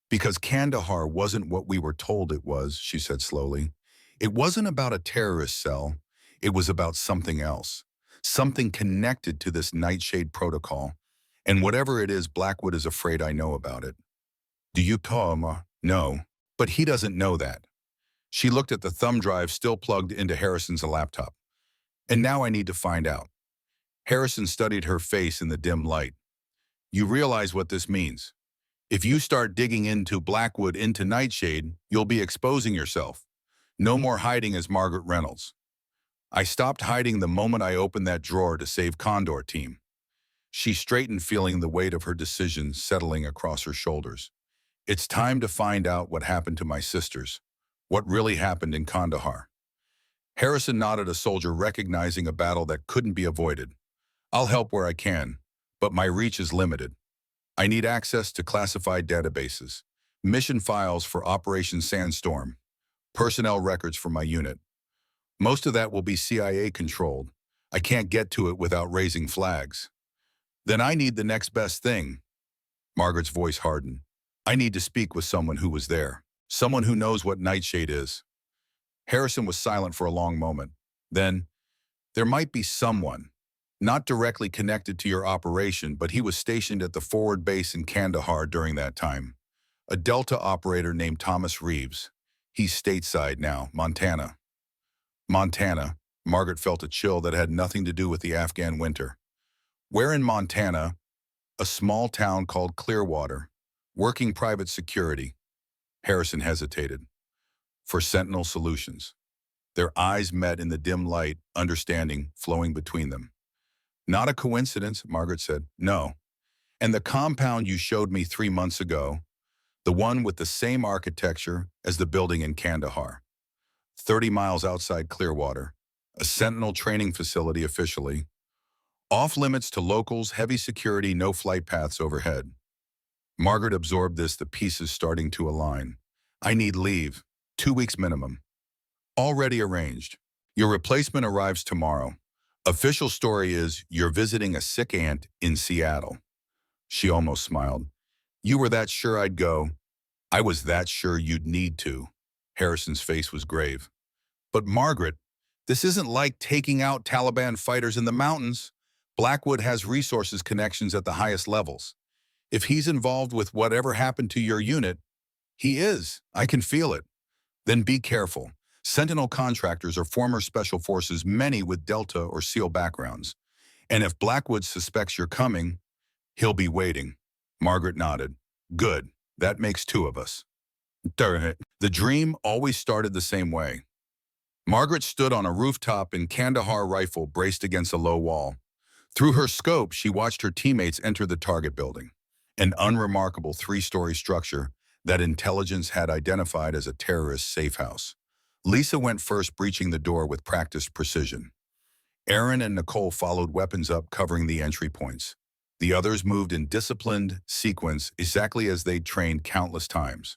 Because Kandahar wasn't what we were told it was, she said slowly. It wasn't about a terrorist cell. It was about something else, something connected to this Nightshade protocol. And whatever it is, Blackwood is afraid I know about it. Do you, Tom? No, but he doesn't know that. She looked at the thumb drive still plugged into Harrison's laptop. And now I need to find out. Harrison studied her face in the dim light. You realize what this means. If you start digging into Blackwood, into Nightshade, you'll be exposing yourself. No more hiding as Margaret Reynolds. I stopped hiding the moment I opened that drawer to save Condor Team. She straightened, feeling the weight of her decision settling across her shoulders. It's time to find out what happened to my sisters, what really happened in Kandahar. Harrison nodded, a soldier recognizing a battle that couldn't be avoided. I'll help where I can, but my reach is limited. I need access to classified databases, mission files for Operation Sandstorm, personnel records for my unit. Most of that will be CIA-controlled. I can't get to it without raising flags. Then I need the next best thing. Margaret's voice hardened. I need to speak with someone who was there, someone who knows what Nightshade is. Harrison was silent for a long moment. Then, there might be someone, not directly connected to your operation, but he was stationed at the forward base in Kandahar during that time. A Delta operator named Thomas Reeves. He's stateside now, Montana. Montana. Margaret felt a chill that had nothing to do with the Afghan winter. Where in Montana? A small town called Clearwater, working private security. Harrison hesitated. For Sentinel Solutions. Their eyes met in the dim light, understanding flowing between them. Not a coincidence, Margaret said. No. And the compound you showed me 3 months ago, the one with the same architecture as the building in Kandahar. 30 miles outside Clearwater, a Sentinel training facility officially. Off limits to locals, heavy security, no flight paths overhead. Margaret absorbed this, the pieces starting to align. I need leave, 2 weeks minimum. Already arranged. Your replacement arrives tomorrow. Official story is you're visiting a sick aunt in Seattle. She almost smiled. You were that sure I'd go. I was that sure you'd need to. Harrison's face was grave. But Margaret, this isn't like taking out Taliban fighters in the mountains. Blackwood has resources connections at the highest levels. If he's involved with whatever happened to your unit, he is. I can feel it. Then be careful. Sentinel contractors are former special forces, many with Delta or SEAL backgrounds. And if Blackwood suspects you're coming, he'll be waiting. Margaret nodded. Good. That makes 2 of us. The dream always started the same way. Margaret stood on a rooftop in Kandahar, rifle braced against a low wall. Through her scope, she watched her teammates enter the target building, an unremarkable 3-story structure that intelligence had identified as a terrorist safe house. Lisa went first, breaching the door with practiced precision. Aaron and Nicole followed, weapons up, covering the entry points. The others moved in disciplined sequence, exactly as they'd trained countless times.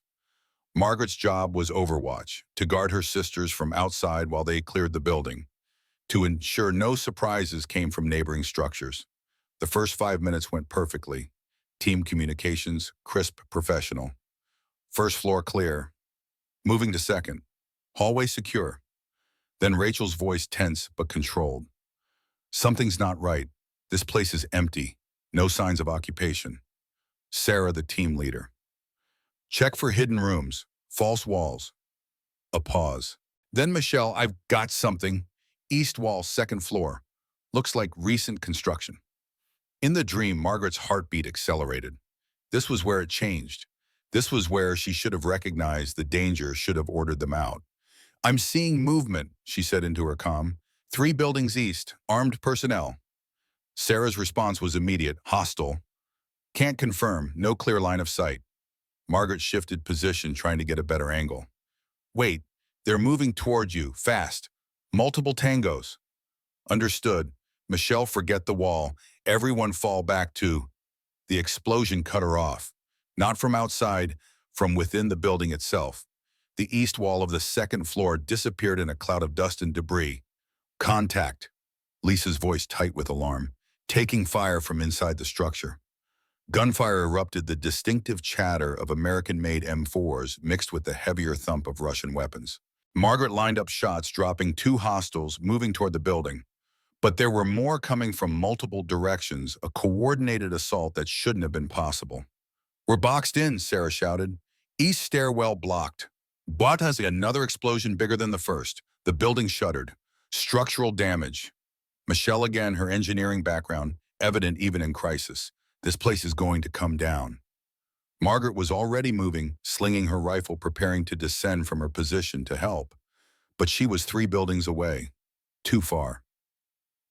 Margaret's job was overwatch, to guard her sisters from outside while they cleared the building, to ensure no surprises came from neighboring structures. The first 5 minutes went perfectly. Team communications, crisp, professional. First floor clear. Moving to second. Hallway secure. Then Rachel's voice, tense but controlled. Something's not right. This place is empty. No signs of occupation. Sarah, the team leader. Check for hidden rooms, false walls. A pause. Then Michelle, I've got something. East wall, second floor. Looks like recent construction. In the dream, Margaret's heartbeat accelerated. This was where it changed. This was where she should have recognized the danger, should have ordered them out. I'm seeing movement, she said into her comm. 3 buildings east, armed personnel. Sarah's response was immediate, hostile. Can't confirm, no clear line of sight. Margaret shifted position, trying to get a better angle. Wait, they're moving toward you, fast. Multiple tangos. Understood. Michelle, forget the wall. Everyone fall back to... The explosion cut her off. Not from outside, from within the building itself. The east wall of the second floor disappeared in a cloud of dust and debris. Contact. Lisa's voice tight with alarm, taking fire from inside the structure. Gunfire erupted, the distinctive chatter of American-made M4s mixed with the heavier thump of Russian weapons. Margaret lined up shots, dropping 2 hostiles, moving toward the building. But there were more coming from multiple directions, a coordinated assault that shouldn't have been possible. We're boxed in, Sarah shouted. East stairwell blocked. But has another explosion bigger than the first. The building shuddered. Structural damage. Michelle again, her engineering background, evident even in crisis. This place is going to come down. Margaret was already moving, slinging her rifle, preparing to descend from her position to help. But she was 3 buildings away. Too far.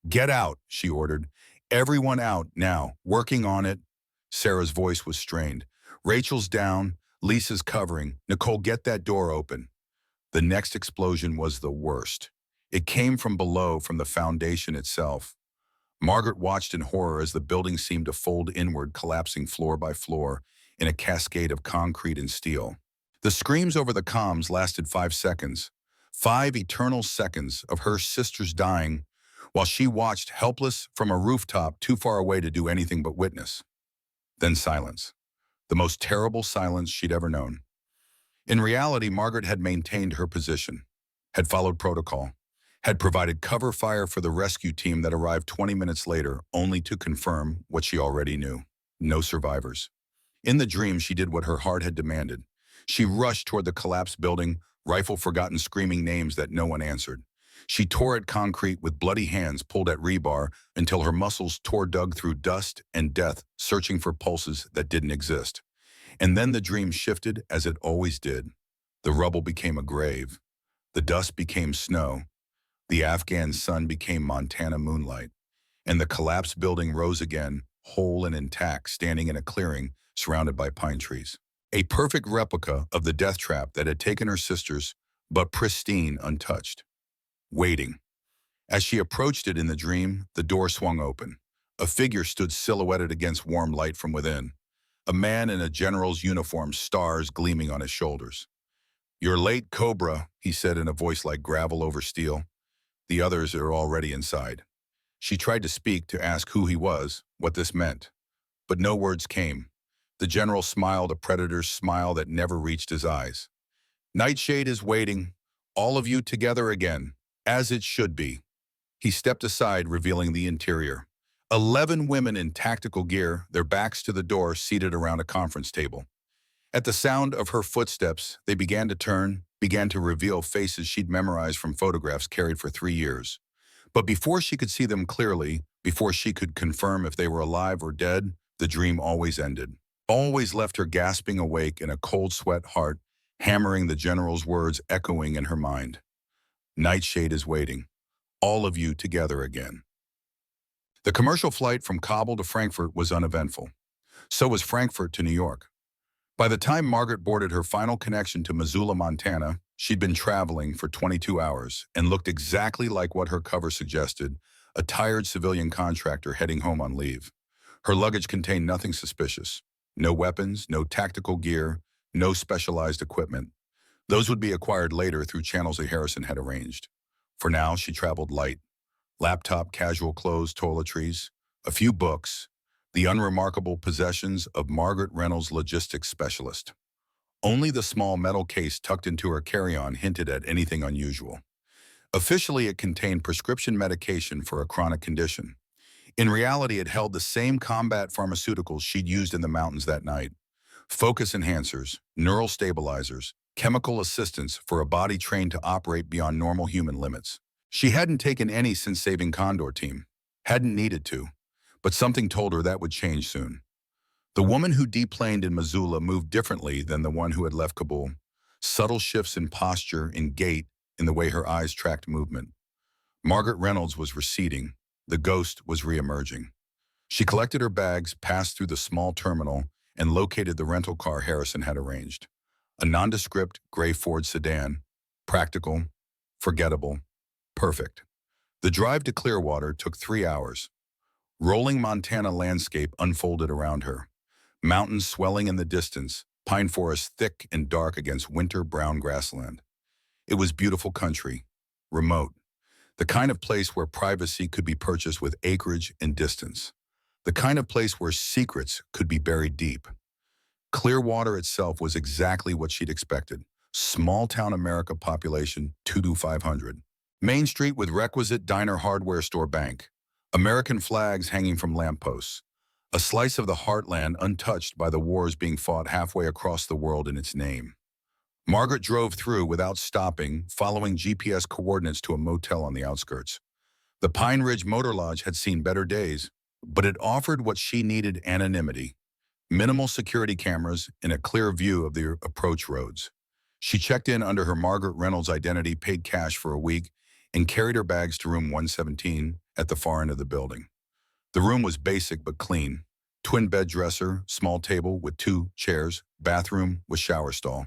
Get out, she ordered. Everyone out, now. Working on it. Sarah's voice was strained. Rachel's down. Lisa's covering. Nicole, get that door open. The next explosion was the worst. It came from below, from the foundation itself. Margaret watched in horror as the building seemed to fold inward, collapsing floor by floor in a cascade of concrete and steel. The screams over the comms lasted 5 seconds. 5 eternal seconds of her sisters dying, while she watched helpless from a rooftop too far away to do anything but witness. Then silence. The most terrible silence she'd ever known. In reality, Margaret had maintained her position, had followed protocol, had provided cover fire for the rescue team that arrived 20 minutes later, only to confirm what she already knew. No survivors. In the dream, she did what her heart had demanded. She rushed toward the collapsed building, rifle forgotten, screaming names that no one answered. She tore at concrete with bloody hands, pulled at rebar until her muscles tore, dug through dust and death, searching for pulses that didn't exist. And then the dream shifted, as it always did. The rubble became a grave. The dust became snow. The Afghan sun became Montana moonlight. And the collapsed building rose again, whole and intact, standing in a clearing surrounded by pine trees. A perfect replica of the death trap that had taken her sisters, but pristine, untouched. Waiting. As she approached it in the dream, the door swung open. A figure stood silhouetted against warm light from within. A man in a general's uniform, stars gleaming on his shoulders. "You're late, Cobra," he said in a voice like gravel over steel. The others are already inside. She tried to speak, to ask who he was, what this meant. But no words came. The general smiled, a predator's smile that never reached his eyes. "Nightshade is waiting. All of you together again. As it should be." He stepped aside, revealing the interior. 11 women in tactical gear, their backs to the door, seated around a conference table. At the sound of her footsteps, they began to turn, began to reveal faces she'd memorized from photographs carried for 3 years. But before she could see them clearly, before she could confirm if they were alive or dead, the dream always ended. Always left her gasping awake in a cold sweat heart, hammering the general's words echoing in her mind. Nightshade is waiting. All of you together again. The commercial flight from Kabul to Frankfurt was uneventful. So was Frankfurt to New York. By the time Margaret boarded her final connection to Missoula, Montana, she'd been traveling for 22 hours and looked exactly like what her cover suggested, a tired civilian contractor heading home on leave. Her luggage contained nothing suspicious. No weapons, no tactical gear, no specialized equipment. Those would be acquired later through channels that Harrison had arranged. For now, she traveled light. Laptop, casual clothes, toiletries, a few books, the unremarkable possessions of Margaret Reynolds' logistics specialist. Only the small metal case tucked into her carry-on hinted at anything unusual. Officially, it contained prescription medication for a chronic condition. In reality, it held the same combat pharmaceuticals she'd used in the mountains that night. Focus enhancers, neural stabilizers, chemical assistance for a body trained to operate beyond normal human limits. She hadn't taken any since saving Condor Team. Hadn't needed to. But something told her that would change soon. The woman who deplaned in Missoula moved differently than the one who had left Kabul. Subtle shifts in posture, in gait, in the way her eyes tracked movement. Margaret Reynolds was receding. The ghost was reemerging. She collected her bags, passed through the small terminal, and located the rental car Harrison had arranged. A nondescript gray Ford sedan. Practical, forgettable, perfect. The drive to Clearwater took 3 hours. Rolling Montana landscape unfolded around her. Mountains swelling in the distance, pine forests thick and dark against winter brown grassland. It was beautiful country, remote, the kind of place where privacy could be purchased with acreage and distance, the kind of place where secrets could be buried deep. Clearwater itself was exactly what she'd expected. Small-town America population 2 to 500. Main Street with requisite diner hardware store bank. American flags hanging from lampposts. A slice of the heartland untouched by the wars being fought halfway across the world in its name. Margaret drove through without stopping, following GPS coordinates to a motel on the outskirts. The Pine Ridge Motor Lodge had seen better days, but it offered what she needed: anonymity. Minimal security cameras and a clear view of the approach roads. She checked in under her Margaret Reynolds identity, paid cash for a week, and carried her bags to room 117 at the far end of the building. The room was basic but clean. Twin bed dresser, small table with 2 chairs, bathroom with shower stall.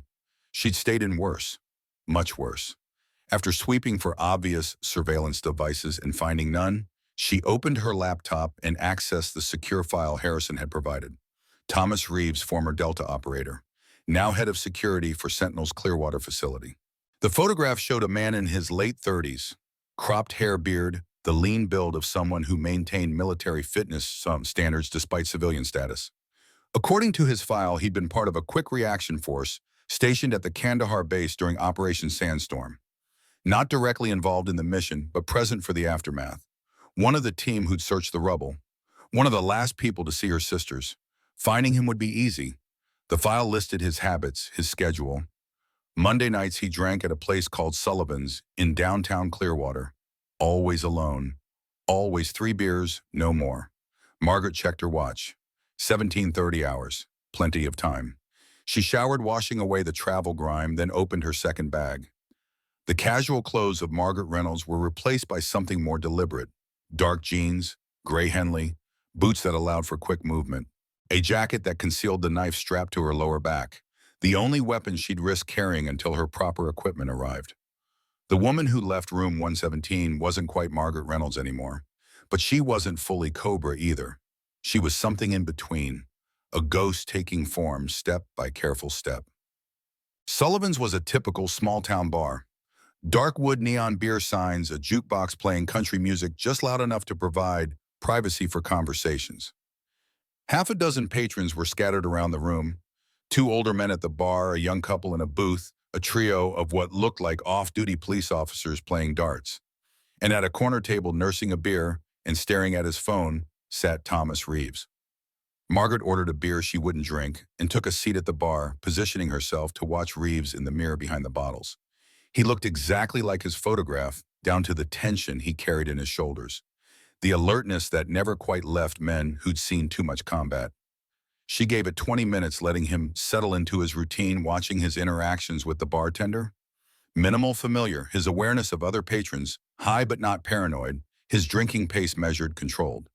She'd stayed in worse, much worse. After sweeping for obvious surveillance devices and finding none, she opened her laptop and accessed the secure file Harrison had provided. Thomas Reeves, former Delta operator, now head of security for Sentinel's Clearwater facility. The photograph showed a man in his late 30s, cropped hair, beard, the lean build of someone who maintained military fitness standards despite civilian status. According to his file, he'd been part of a quick reaction force stationed at the Kandahar base during Operation Sandstorm. Not directly involved in the mission, but present for the aftermath. One of the team who'd searched the rubble. One of the last people to see her sisters. Finding him would be easy. The file listed his habits, his schedule. Monday nights he drank at a place called Sullivan's in downtown Clearwater. Always alone. Always 3 beers, no more. Margaret checked her watch. 17:30 hours. Plenty of time. She showered, washing away the travel grime, then opened her second bag. The casual clothes of Margaret Reynolds were replaced by something more deliberate. Dark jeans, gray Henley, boots that allowed for quick movement. A jacket that concealed the knife strapped to her lower back, the only weapon she'd risk carrying until her proper equipment arrived. The woman who left room 117 wasn't quite Margaret Reynolds anymore, but she wasn't fully Cobra either. She was something in between, a ghost taking form step by careful step. Sullivan's was a typical small-town bar. Dark wood neon beer signs, a jukebox playing country music just loud enough to provide privacy for conversations. Half a dozen patrons were scattered around the room. 2 older men at the bar, a young couple in a booth, a trio of what looked like off-duty police officers playing darts. And at a corner table nursing a beer and staring at his phone sat Thomas Reeves. Margaret ordered a beer she wouldn't drink and took a seat at the bar, positioning herself to watch Reeves in the mirror behind the bottles. He looked exactly like his photograph, down to the tension he carried in his shoulders. The alertness that never quite left men who'd seen too much combat. She gave it 20 minutes, letting him settle into his routine, watching his interactions with the bartender. Minimal, familiar, his awareness of other patrons, high but not paranoid, his drinking pace measured, controlled.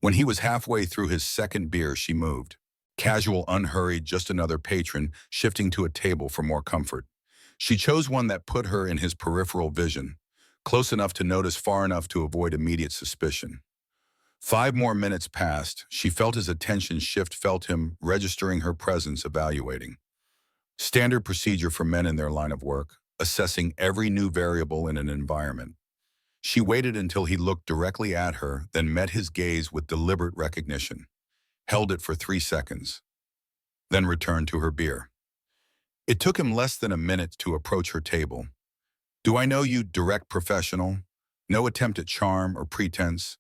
When he was halfway through his second beer, she moved. Casual, unhurried, just another patron shifting to a table for more comfort. She chose one that put her in his peripheral vision, close enough to notice, far enough to avoid immediate suspicion. 5 more minutes passed. She felt his attention shift, felt him registering her presence, evaluating. Standard procedure for men in their line of work, assessing every new variable in an environment. She waited until he looked directly at her, then met his gaze with deliberate recognition, held it for 3 seconds, then returned to her beer. It took him less than a minute to approach her table. "Do I know you, direct professional? No attempt at charm or pretense?"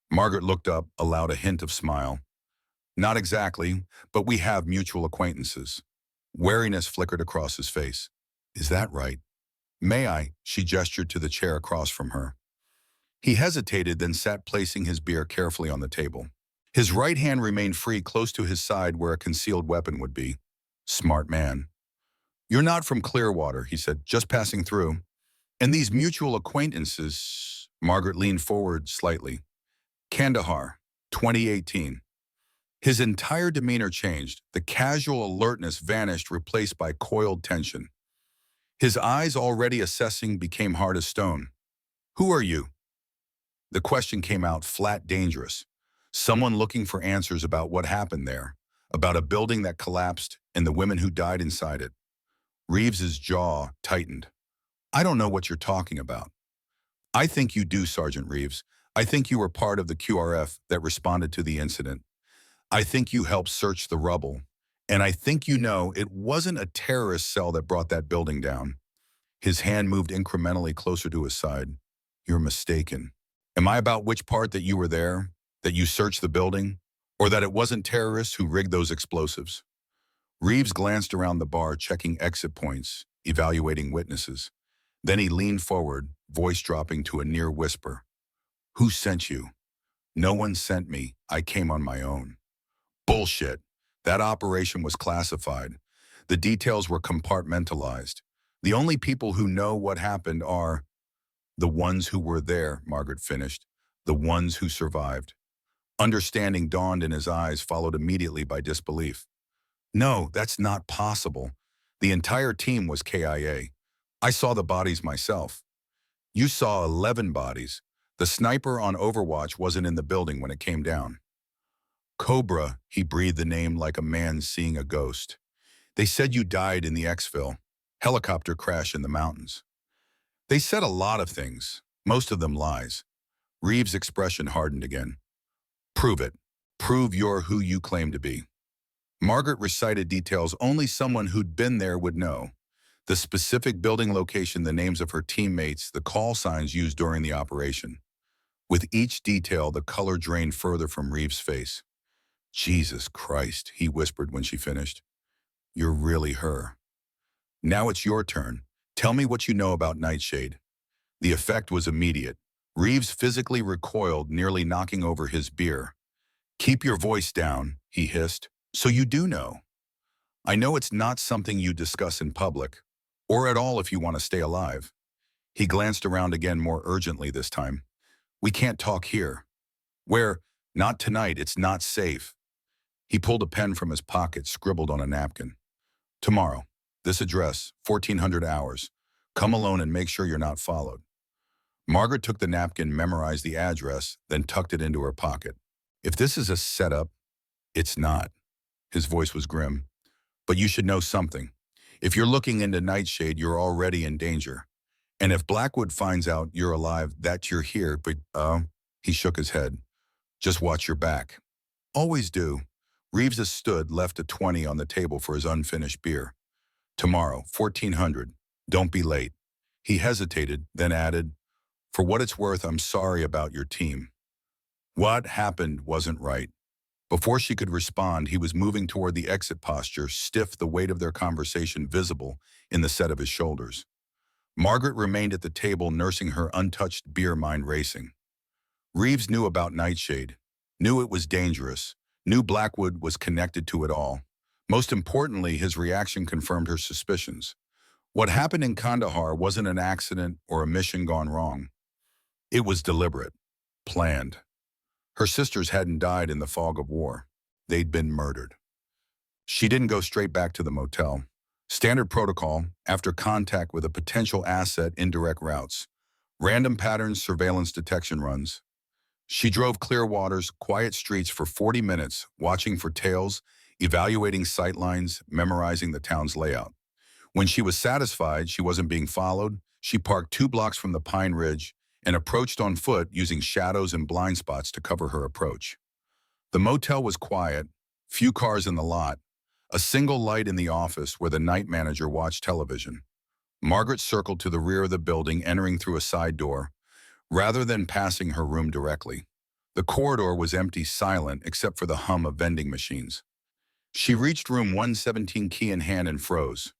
Margaret looked up, allowed a hint of smile. "Not exactly, but we have mutual acquaintances." Wariness flickered across his face. "Is that right?" "May I?" She gestured to the chair across from her. He hesitated, then sat, placing his beer carefully on the table. His right hand remained free, close to his side where a concealed weapon would be. Smart man. "You're not from Clearwater," he said, "just passing through. And these mutual acquaintances..." Margaret leaned forward slightly. "Kandahar, 2018. His entire demeanor changed. The casual alertness vanished, replaced by coiled tension. His eyes, already assessing, became hard as stone. "Who are you?" The question came out flat, dangerous. Someone looking for answers about what happened there, about a building that collapsed and the women who died inside it. Reeves's jaw tightened. "I don't know what you're talking about." "I think you do, Sergeant Reeves. I think you were part of the QRF that responded to the incident. I think you helped search the rubble. And I think you know it wasn't a terrorist cell that brought that building down." His hand moved incrementally closer to his side. "You're mistaken. Am I about which part, that you were there, that you searched the building, or that it wasn't terrorists who rigged those explosives?" Reeves glanced around the bar, checking exit points, evaluating witnesses. Then he leaned forward, voice dropping to a near whisper. "Who sent you?" "No one sent me. I came on my own." "Bullshit. That operation was classified. The details were compartmentalized. The only people who know what happened are..." "The ones who were there," Margaret finished. "The ones who survived." Understanding dawned in his eyes, followed immediately by disbelief. "No, that's not possible. The entire team was KIA. I saw the bodies myself." "You saw 11 bodies. The sniper on Overwatch wasn't in the building when it came down." "Cobra," he breathed the name like a man seeing a ghost. "They said you died in the exfil. Helicopter crash in the mountains." "They said a lot of things, most of them lies." Reeves' expression hardened again. "Prove it. Prove you're who you claim to be." Margaret recited details only someone who'd been there would know. The specific building location, the names of her teammates, the call signs used during the operation. With each detail, the color drained further from Reeves' face. "Jesus Christ," he whispered when she finished. "You're really her. Now it's your turn. Tell me what you know about Nightshade." The effect was immediate. Reeves physically recoiled, nearly knocking over his beer. "Keep your voice down," he hissed. "So you do know. I know it's not something you discuss in public, or at all if you want to stay alive." He glanced around again, more urgently this time. "We can't talk here." "Where?" "Not tonight. It's not safe." He pulled a pen from his pocket, scribbled on a napkin. "Tomorrow. This address, 1400 hours. Come alone and make sure you're not followed." Margaret took the napkin, memorized the address, then tucked it into her pocket. "If this is a setup..." "It's not." His voice was grim. "But you should know something. If you're looking into Nightshade, you're already in danger. And if Blackwood finds out you're alive, that you're here, but, he shook his head. "Just watch your back." "Always do." Reeves stood, left a 20 on the table for his unfinished beer. "Tomorrow, 1400. Don't be late." He hesitated, then added, "For what it's worth, I'm sorry about your team." What happened wasn't right. Before she could respond, he was moving toward the exit posture, stiff, the weight of their conversation visible in the set of his shoulders. Margaret remained at the table, nursing her untouched beer, mind racing. Reeves knew about Nightshade, knew it was dangerous, knew Blackwood was connected to it all. Most importantly, his reaction confirmed her suspicions. What happened in Kandahar wasn't an accident or a mission gone wrong. It was deliberate, planned. Her sisters hadn't died in the fog of war. They'd been murdered. She didn't go straight back to the motel. Standard protocol, after contact with a potential asset, indirect routes. Random patterns, surveillance detection runs. She drove clear waters, quiet streets for 40 minutes, watching for tails, evaluating sightlines, memorizing the town's layout. When she was satisfied she wasn't being followed, she parked 2 blocks from the Pine Ridge and approached on foot using shadows and blind spots to cover her approach. The motel was quiet, few cars in the lot, a single light in the office where the night manager watched television. Margaret circled to the rear of the building, entering through a side door, rather than passing her room directly. The corridor was empty, silent, except for the hum of vending machines. She reached room 117, key in hand, and froze.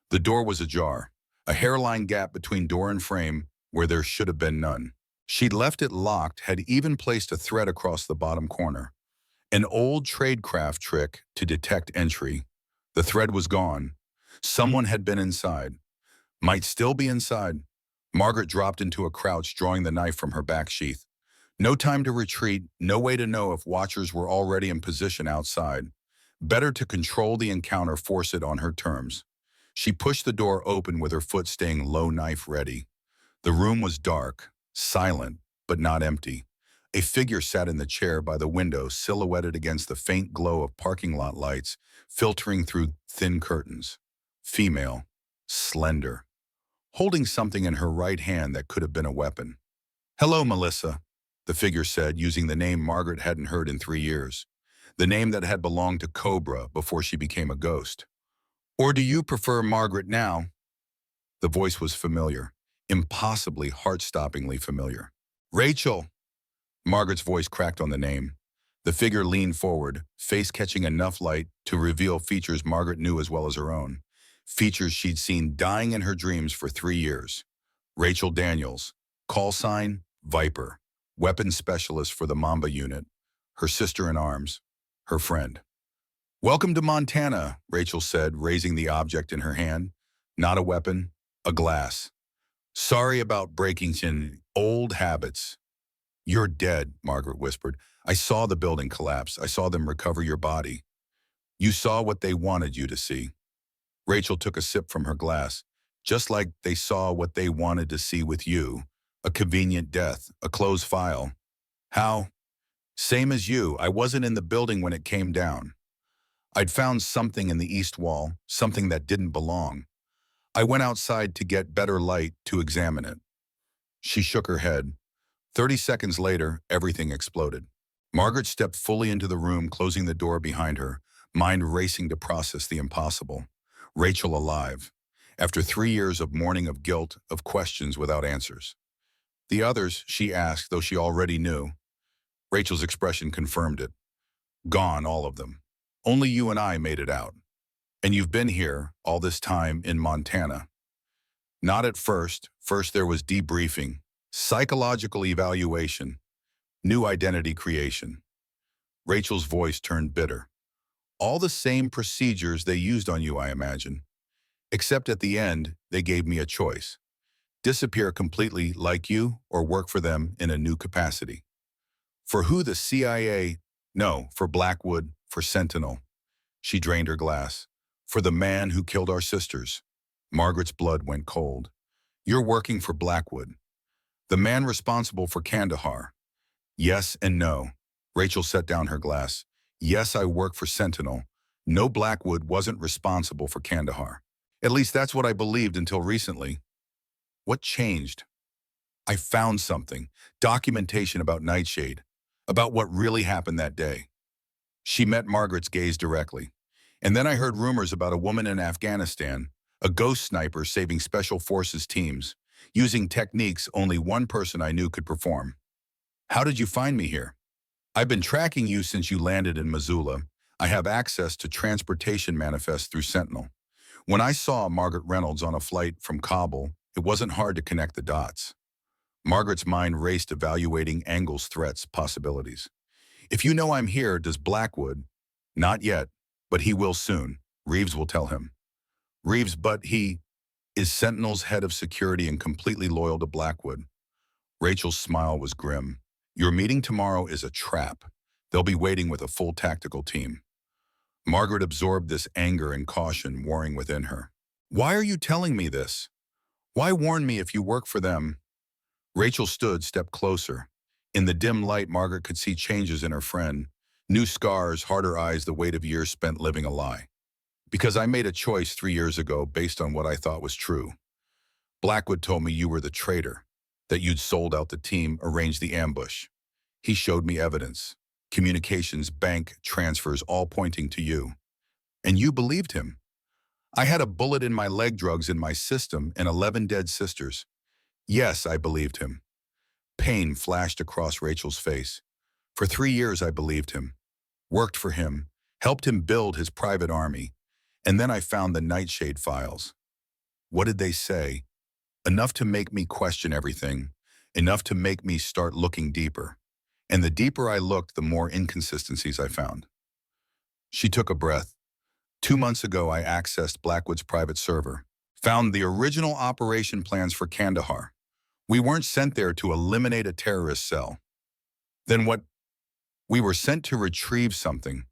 The door was ajar, a hairline gap between door and frame where there should have been none. She'd left it locked, had even placed a thread across the bottom corner. An old tradecraft trick to detect entry. The thread was gone. Someone had been inside. Might still be inside. Margaret dropped into a crouch, drawing the knife from her back sheath. No time to retreat, no way to know if watchers were already in position outside. Better to control the encounter, force it on her terms. She pushed the door open with her foot staying low, knife ready. The room was dark, silent, but not empty. A figure sat in the chair by the window, silhouetted against the faint glow of parking lot lights filtering through thin curtains. Female, slender, holding something in her right hand that could have been a weapon. "Hello, Melissa," the figure said, using the name Margaret hadn't heard in 3 years. The name that had belonged to Cobra before she became a ghost. "Or do you prefer Margaret now?" The voice was familiar, impossibly, heart-stoppingly familiar. "Rachel." Margaret's voice cracked on the name. The figure leaned forward, face catching enough light to reveal features Margaret knew as well as her own. Features she'd seen dying in her dreams for 3 years. Rachel Daniels, call sign, Viper, weapons specialist for the Mamba unit, her sister in arms, her friend. "Welcome to Montana," Rachel said, raising the object in her hand. Not a weapon, a glass. "Sorry about breaking in old habits." "You're dead," Margaret whispered. "I saw the building collapse. I saw them recover your body. You saw what they wanted you to see." Rachel took a sip from her glass. "Just like they saw what they wanted to see with you. A convenient death, a closed file." "How?" "Same as you. I wasn't in the building when it came down. I'd found something in the east wall, something that didn't belong. I went outside to get better light to examine it." She shook her head. 30 seconds later, everything exploded. Margaret stepped fully into the room, closing the door behind her, mind racing to process the impossible. Rachel alive, after 3 years of mourning, of guilt, of questions without answers. The others, she asked, though she already knew. Rachel's expression confirmed it. Gone, all of them. Only you and I made it out. "And you've been here, all this time, in Montana." "Not at first. First there was debriefing, psychological evaluation, new identity creation." Rachel's voice turned bitter. "All the same procedures they used on you, I imagine. Except at the end, they gave me a choice. Disappear completely like you or work for them in a new capacity." "For who, the CIA?" "No, for Blackwood, for Sentinel." She drained her glass. "For the man who killed our sisters." Margaret's blood went cold. "You're working for Blackwood. The man responsible for Kandahar." "Yes and no." Rachel set down her glass. "Yes, I work for Sentinel. No, Blackwood wasn't responsible for Kandahar. At least that's what I believed until recently." "What changed?" "I found something. Documentation about Nightshade. About what really happened that day." She met Margaret's gaze directly. "And then I heard rumors about a woman in Afghanistan, a ghost sniper saving special forces teams, using techniques only one person I knew could perform." "How did you find me here?" "I've been tracking you since you landed in Missoula. I have access to transportation manifests through Sentinel. When I saw Margaret Reynolds on a flight from Kabul, it wasn't hard to connect the dots." Margaret's mind raced, evaluating angles, threats, possibilities. "If you know I'm here, does Blackwood?" "Not yet, but he will soon. Reeves will tell him." "Reeves, but he is Sentinel's head of security and completely loyal to Blackwood." Rachel's smile was grim. "Your meeting tomorrow is a trap. They'll be waiting with a full tactical team." Margaret absorbed this anger and caution warring within her. Why are you telling me this? Why warn me if you work for them? Rachel stood, stepped closer. In the dim light, Margaret could see changes in her friend. New scars, harder eyes, the weight of years spent living a lie. Because I made a choice 3 years ago based on what I thought was true. Blackwood told me you were the traitor, that you'd sold out the team, arranged the ambush. He showed me evidence. Communications, bank, transfers, all pointing to you. And you believed him. I had a bullet in my leg, drugs in my system, and 11 dead sisters. Yes, I believed him. Pain flashed across Rachel's face. For 3 years I believed him, worked for him, helped him build his private army, and then I found the Nightshade files. What did they say? Enough to make me question everything, enough to make me start looking deeper. And the deeper I looked, the more inconsistencies I found. She took a breath. 2 months ago, I accessed Blackwood's private server, found the original operation plans for Kandahar. We weren't sent there to eliminate a terrorist cell. Then what? We were sent to retrieve something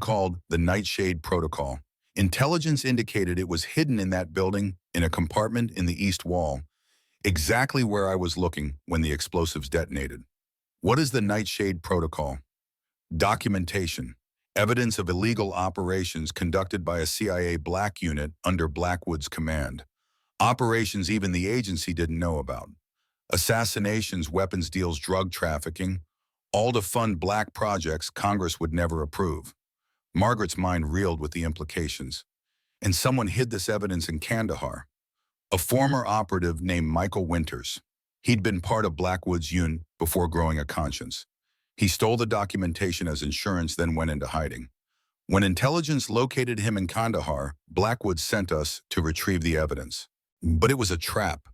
called the Nightshade Protocol. Intelligence indicated it was hidden in that building, in a compartment in the east wall, exactly where I was looking when the explosives detonated. What is the Nightshade Protocol? Documentation. Evidence of illegal operations conducted by a CIA black unit under Blackwood's command. Operations even the agency didn't know about. Assassinations, weapons deals, drug trafficking, all to fund black projects Congress would never approve. Margaret's mind reeled with the implications. And someone hid this evidence in Kandahar. A former operative named Michael Winters. He'd been part of Blackwood's unit before growing a conscience. He stole the documentation as insurance, then went into hiding. When intelligence located him in Kandahar, Blackwood sent us to retrieve the evidence. But it was a trap.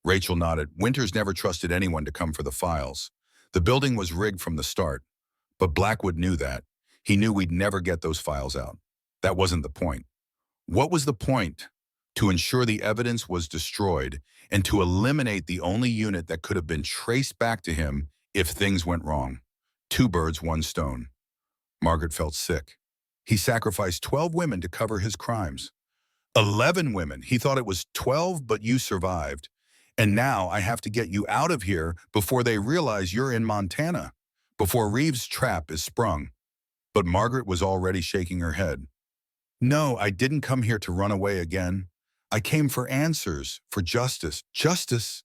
Rachel nodded. Winters never trusted anyone to come for the files. The building was rigged from the start. But Blackwood knew that. He knew we'd never get those files out. That wasn't the point. What was the point? To ensure the evidence was destroyed and to eliminate the only unit that could have been traced back to him if things went wrong. 2 birds, 1 stone. Margaret felt sick. He sacrificed 12 women to cover his crimes. 11 women. He thought it was 12, but you survived. And now I have to get you out of here before they realize you're in Montana, before Reeves' trap is sprung. But Margaret was already shaking her head. No, I didn't come here to run away again. I came for answers, for justice. Justice?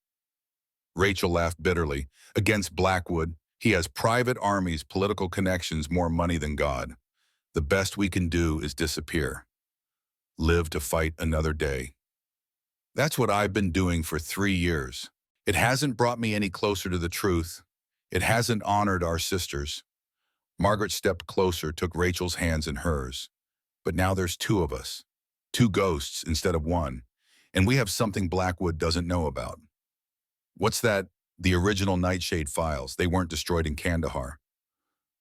Rachel laughed bitterly. Against Blackwood, he has private armies, political connections, more money than God. The best we can do is disappear. Live to fight another day. That's what I've been doing for 3 years. It hasn't brought me any closer to the truth. It hasn't honored our sisters. Margaret stepped closer, took Rachel's hands in hers. But now there's 2 of us. 2 ghosts instead of 1. And we have something Blackwood doesn't know about. What's that? The original Nightshade files. They weren't destroyed in Kandahar.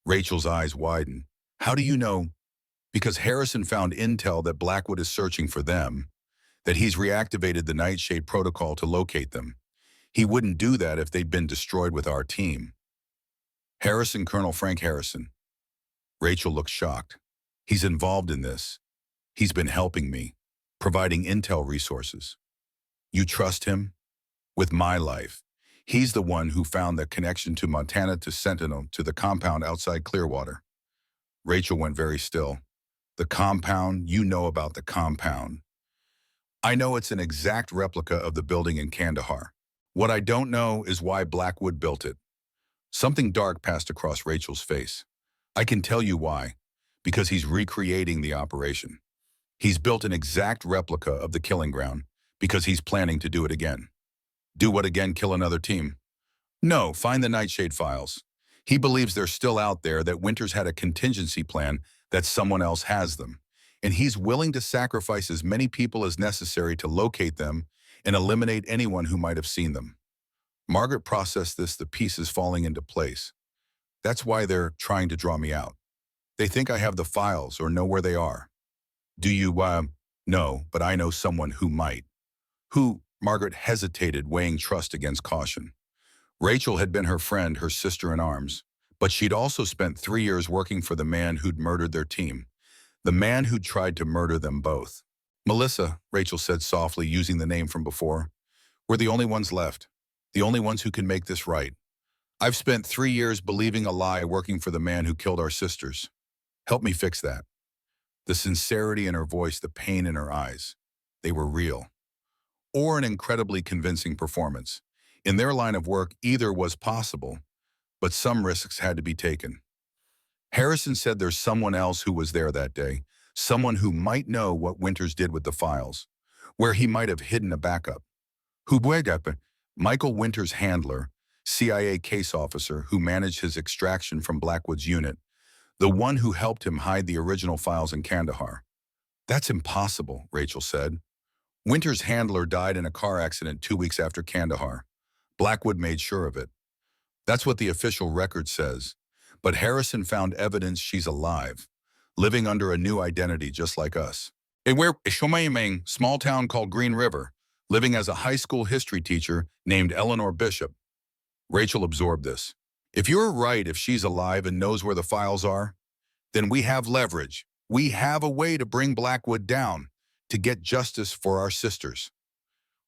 Rachel's eyes widened. How do you know? Because Harrison found intel that Blackwood is searching for them, that he's reactivated the Nightshade Protocol to locate them. He wouldn't do that if they'd been destroyed with our team. Harrison, Colonel Frank Harrison. Rachel looked shocked. He's involved in this. He's been helping me, providing intel resources. You trust him? With my life. He's the one who found the connection to Montana, to Sentinel, to the compound outside Clearwater. Rachel went very still. The compound, you know about the compound. I know it's an exact replica of the building in Kandahar. What I don't know is why Blackwood built it. Something dark passed across Rachel's face. I can tell you why. Because he's recreating the operation. He's built an exact replica of the killing ground because he's planning to do it again. Do what again? Kill another team? No, find the Nightshade files. He believes they're still out there, that Winters had a contingency plan, that someone else has them. And he's willing to sacrifice as many people as necessary to locate them and eliminate anyone who might have seen them. Margaret processed this, the pieces falling into place. That's why they're trying to draw me out. They think I have the files or know where they are. Do you, no, but I know someone who might. Who? Margaret hesitated, weighing trust against caution. Rachel had been her friend, her sister in arms, but she'd also spent 3 years working for the man who'd murdered their team. the man who tried to murder them both. Melissa, Rachel said softly, using the name from before. We're the only ones left. The only ones who can make this right. I've spent 3 years believing a lie working for the man who killed our sisters. Help me fix that. The sincerity in her voice, the pain in her eyes. They were real. Or an incredibly convincing performance. In their line of work, either was possible, but some risks had to be taken. Harrison said there's someone else who was there that day, someone who might know what Winters did with the files, where he might have hidden a backup. Michael Winters' handler, CIA case officer who managed his extraction from Blackwood's unit, the one who helped him hide the original files in Kandahar. That's impossible, Rachel said. Winters' handler died in a car accident 2 weeks after Kandahar. Blackwood made sure of it. That's what the official record says. But Harrison found evidence she's alive, living under a new identity just like us. We're a small town called Green River, living as a high school history teacher named Eleanor Bishop. Rachel absorbed this. If you're right, if she's alive and knows where the files are, then we have leverage. We have a way to bring Blackwood down, to get justice for our sisters.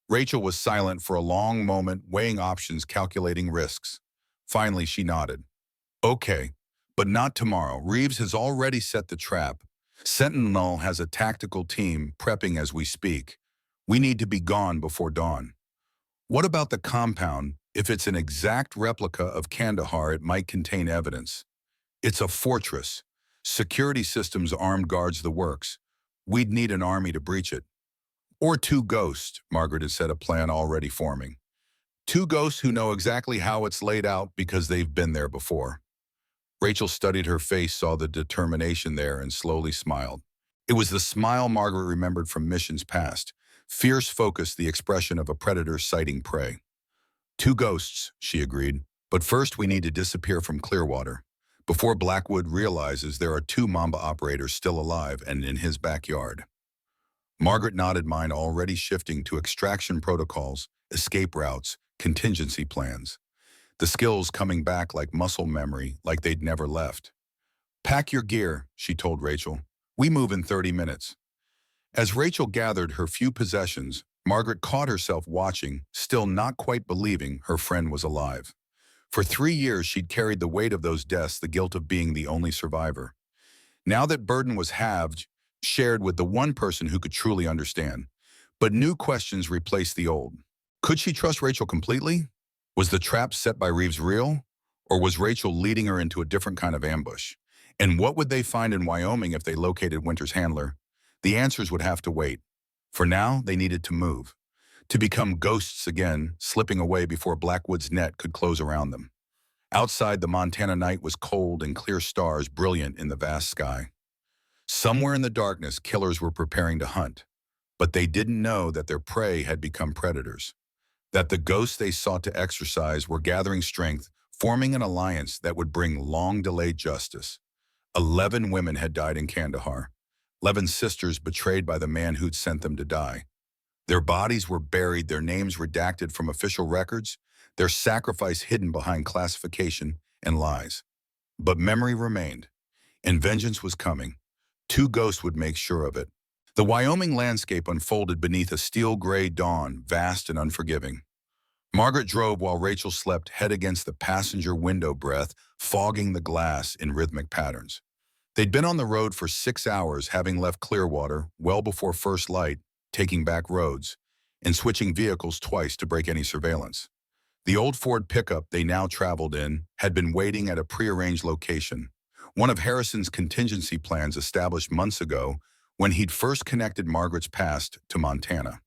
Rachel was silent for a long moment, weighing options, calculating risks. Finally, she nodded. Okay, but not tomorrow. Reeves has already set the trap. Sentinel has a tactical team prepping as we speak. We need to be gone before dawn. What about the compound? If it's an exact replica of Kandahar, it might contain evidence. It's a fortress. Security systems, armed guards, the works. We'd need an army to breach it. Or 2 ghosts, Margaret had said, a plan already forming. 2 ghosts who know exactly how it's laid out because they've been there before. Rachel studied her face, saw the determination there, and slowly smiled. It was the smile Margaret remembered from missions past. Fierce focus, the expression of a predator sighting prey. 2 ghosts, she agreed. But first we need to disappear from Clearwater. Before Blackwood realizes there are 2 Mamba operators still alive and in his backyard. Margaret nodded, mind already shifting to extraction protocols, escape routes, contingency plans. The skills coming back like muscle memory, like they'd never left. Pack your gear, she told Rachel. We move in 30 minutes. As Rachel gathered her few possessions, Margaret caught herself watching, still not quite believing her friend was alive. For 3 years, she'd carried the weight of those deaths, the guilt of being the only survivor. Now that burden was halved, shared with the one person who could truly understand. But new questions replaced the old. Could she trust Rachel completely? Was the trap set by Reeves real? Or was Rachel leading her into a different kind of ambush? And what would they find in Wyoming if they located Winters' handler? The answers would have to wait. For now, they needed to move. To become ghosts again, slipping away before Blackwood's net could close around them. Outside, the Montana night was cold and clear stars brilliant in the vast sky. Somewhere in the darkness, killers were preparing to hunt. But they didn't know that their prey had become predators. That the ghosts they sought to exorcise were gathering strength, forming an alliance that would bring long-delayed justice. 11 women had died in Kandahar. 11 sisters betrayed by the man who'd sent them to die. Their bodies were buried, their names redacted from official records, their sacrifice hidden behind classification and lies. But memory remained, and vengeance was coming. 2 ghosts would make sure of it. The Wyoming landscape unfolded beneath a steel-gray dawn, vast and unforgiving. Margaret drove while Rachel slept, head against the passenger window, breath fogging the glass in rhythmic patterns. They'd been on the road for 6 hours, having left Clearwater well before first light, taking back roads, and switching vehicles twice to break any surveillance. The old Ford pickup they now traveled in had been waiting at a prearranged location, one of Harrison's contingency plans established months ago when he'd first connected Margaret's past to Montana.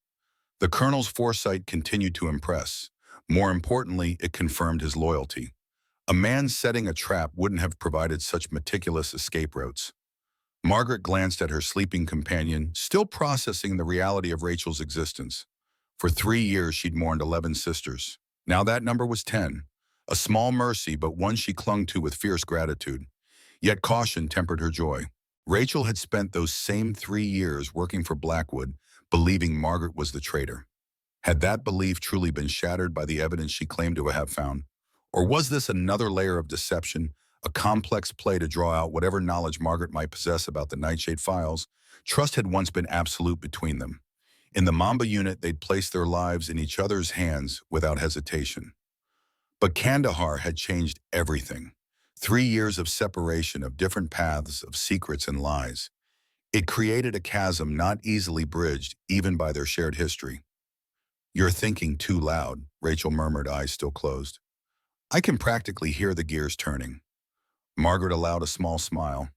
The colonel's foresight continued to impress. More importantly, it confirmed his loyalty. A man setting a trap wouldn't have provided such meticulous escape routes. Margaret glanced at her sleeping companion, still processing the reality of Rachel's existence. For 3 years, she'd mourned 11 sisters. Now that number was 10. A small mercy, but one she clung to with fierce gratitude. Yet caution tempered her joy. Rachel had spent those same 3 years working for Blackwood, believing Margaret was the traitor. Had that belief truly been shattered by the evidence she claimed to have found? Or was this another layer of deception, a complex play to draw out whatever knowledge Margaret might possess about the Nightshade files. Trust had once been absolute between them. In the Mamba unit, they'd placed their lives in each other's hands without hesitation. But Kandahar had changed everything. 3 years of separation, of different paths, of secrets and lies. It created a chasm not easily bridged, even by their shared history. "You're thinking too loud," Rachel murmured, eyes still closed. "I can practically hear the gears turning." Margaret allowed a small smile.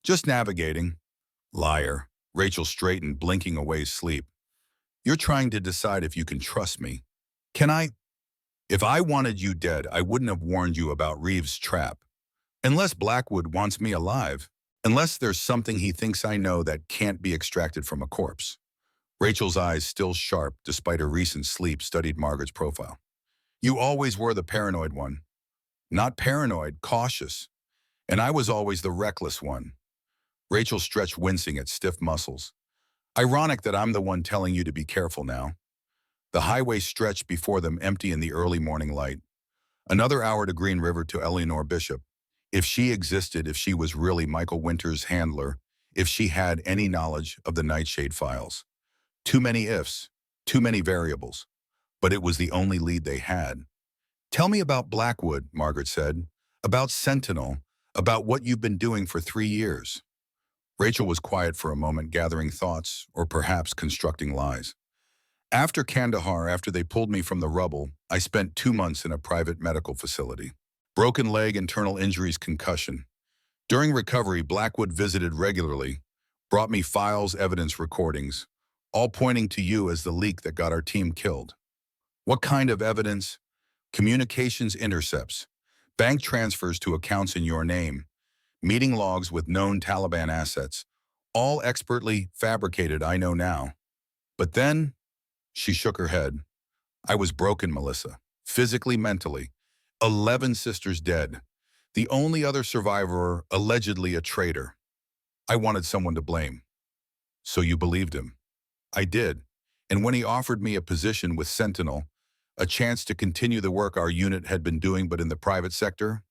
"Just navigating." "Liar." Rachel straightened, blinking away sleep. "You're trying to decide if you can trust me. Can I? If I wanted you dead, I wouldn't have warned you about Reeves' trap. Unless Blackwood wants me alive. Unless there's something he thinks I know that can't be extracted from a corpse." Rachel's eyes, still sharp despite her recent sleep, studied Margaret's profile. "You always were the paranoid one." "Not paranoid, cautious. And I was always the reckless one." Rachel stretched, wincing at stiff muscles. "Ironic that I'm the one telling you to be careful now." The highway stretched before them, empty in the early morning light. Another hour to Green River, to Eleanor Bishop. If she existed, if she was really Michael Winter's handler, if she had any knowledge of the Nightshade files. Too many ifs, too many variables. But it was the only lead they had. "Tell me about Blackwood," Margaret said. "About Sentinel, about what you've been doing for 3 years. Rachel was quiet for a moment, gathering thoughts, or perhaps constructing lies. "After Kandahar, after they pulled me from the rubble, I spent 2 months in a private medical facility. Broken leg, internal injuries, concussion. During recovery, Blackwood visited regularly, brought me files, evidence, recordings, all pointing to you as the leak that got our team killed." "What kind of evidence?" "Communications intercepts, bank transfers to accounts in your name, meeting logs with known Taliban assets, all expertly fabricated, I know now. But then," she shook her head, "I was broken, Melissa. Physically, mentally. 11 sisters dead. The only other survivor, allegedly a traitor. I wanted someone to blame." "So you believed him?" "I did. And when he offered me a position with Sentinel, a chance to continue the work our unit had been doing but in the private sector,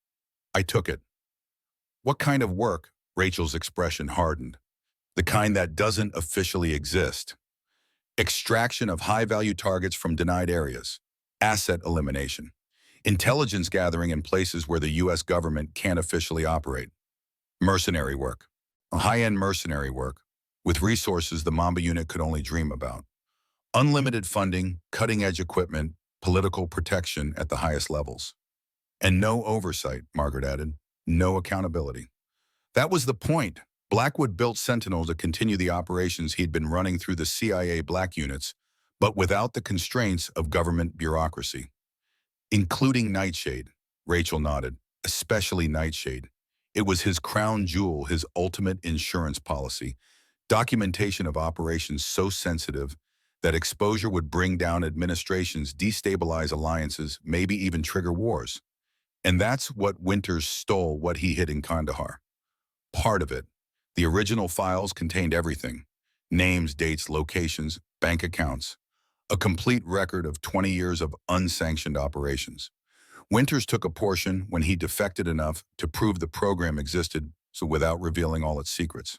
I took it." "What kind of work?" Rachel's expression hardened. "The kind that doesn't officially exist. Extraction of high-value targets from denied areas. Asset elimination. Intelligence gathering in places where the U.S. government can't officially operate. Mercenary work. High-end mercenary work, with resources the Mamba unit could only dream about. Unlimited funding, cutting-edge equipment, political protection at the highest levels. And no oversight," Margaret added. "No accountability." That was the point. Blackwood built Sentinel to continue the operations he'd been running through the CIA black units, but without the constraints of government bureaucracy. "Including Nightshade," Rachel nodded. "Especially Nightshade. It was his crown jewel, his ultimate insurance policy. Documentation of operations so sensitive that exposure would bring down administrations, destabilize alliances, maybe even trigger wars. And that's what Winters stole, what he hid in Kandahar. Part of it. The original files contained everything. Names, dates, locations, bank accounts. A complete record of 20 years of unsanctioned operations. Winters took a portion when he defected enough to prove the program existed, so without revealing all its secrets.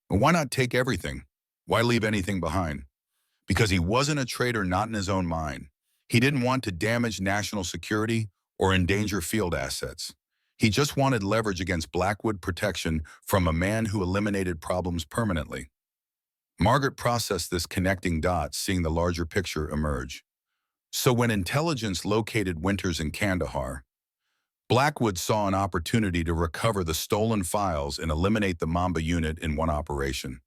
And why not take everything? Why leave anything behind? Because he wasn't a traitor, not in his own mind. He didn't want to damage national security or endanger field assets. He just wanted leverage against Blackwood, protection from a man who eliminated problems permanently. Margaret processed this, connecting dots, seeing the larger picture emerge. So when intelligence located Winters in Kandahar, Blackwood saw an opportunity to recover the stolen files and eliminate the Mamba unit in one operation.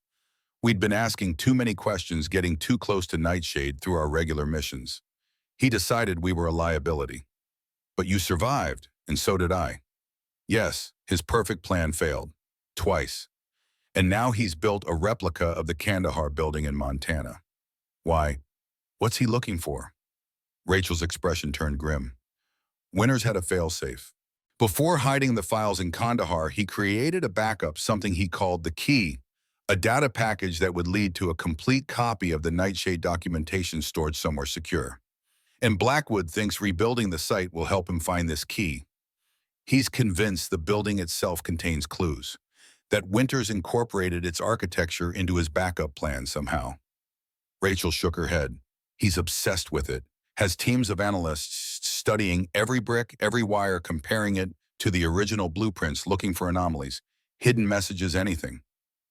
We'd been asking too many questions, getting too close to Nightshade through our regular missions. He decided we were a liability. But you survived, and so did I. Yes, his perfect plan failed. Twice. And now he's built a replica of the Kandahar building in Montana. Why? What's he looking for?" Rachel's expression turned grim. "Winters had a failsafe. Before hiding the files in Kandahar, he created a backup, something he called the key, a data package that would lead to a complete copy of the Nightshade documentation stored somewhere secure. And Blackwood thinks rebuilding the site will help him find this key. He's convinced the building itself contains clues, that Winters incorporated its architecture into his backup plan somehow. Rachel shook her head. He's obsessed with it, has teams of analysts studying every brick, every wire, comparing it to the original blueprints, looking for anomalies, hidden messages, anything.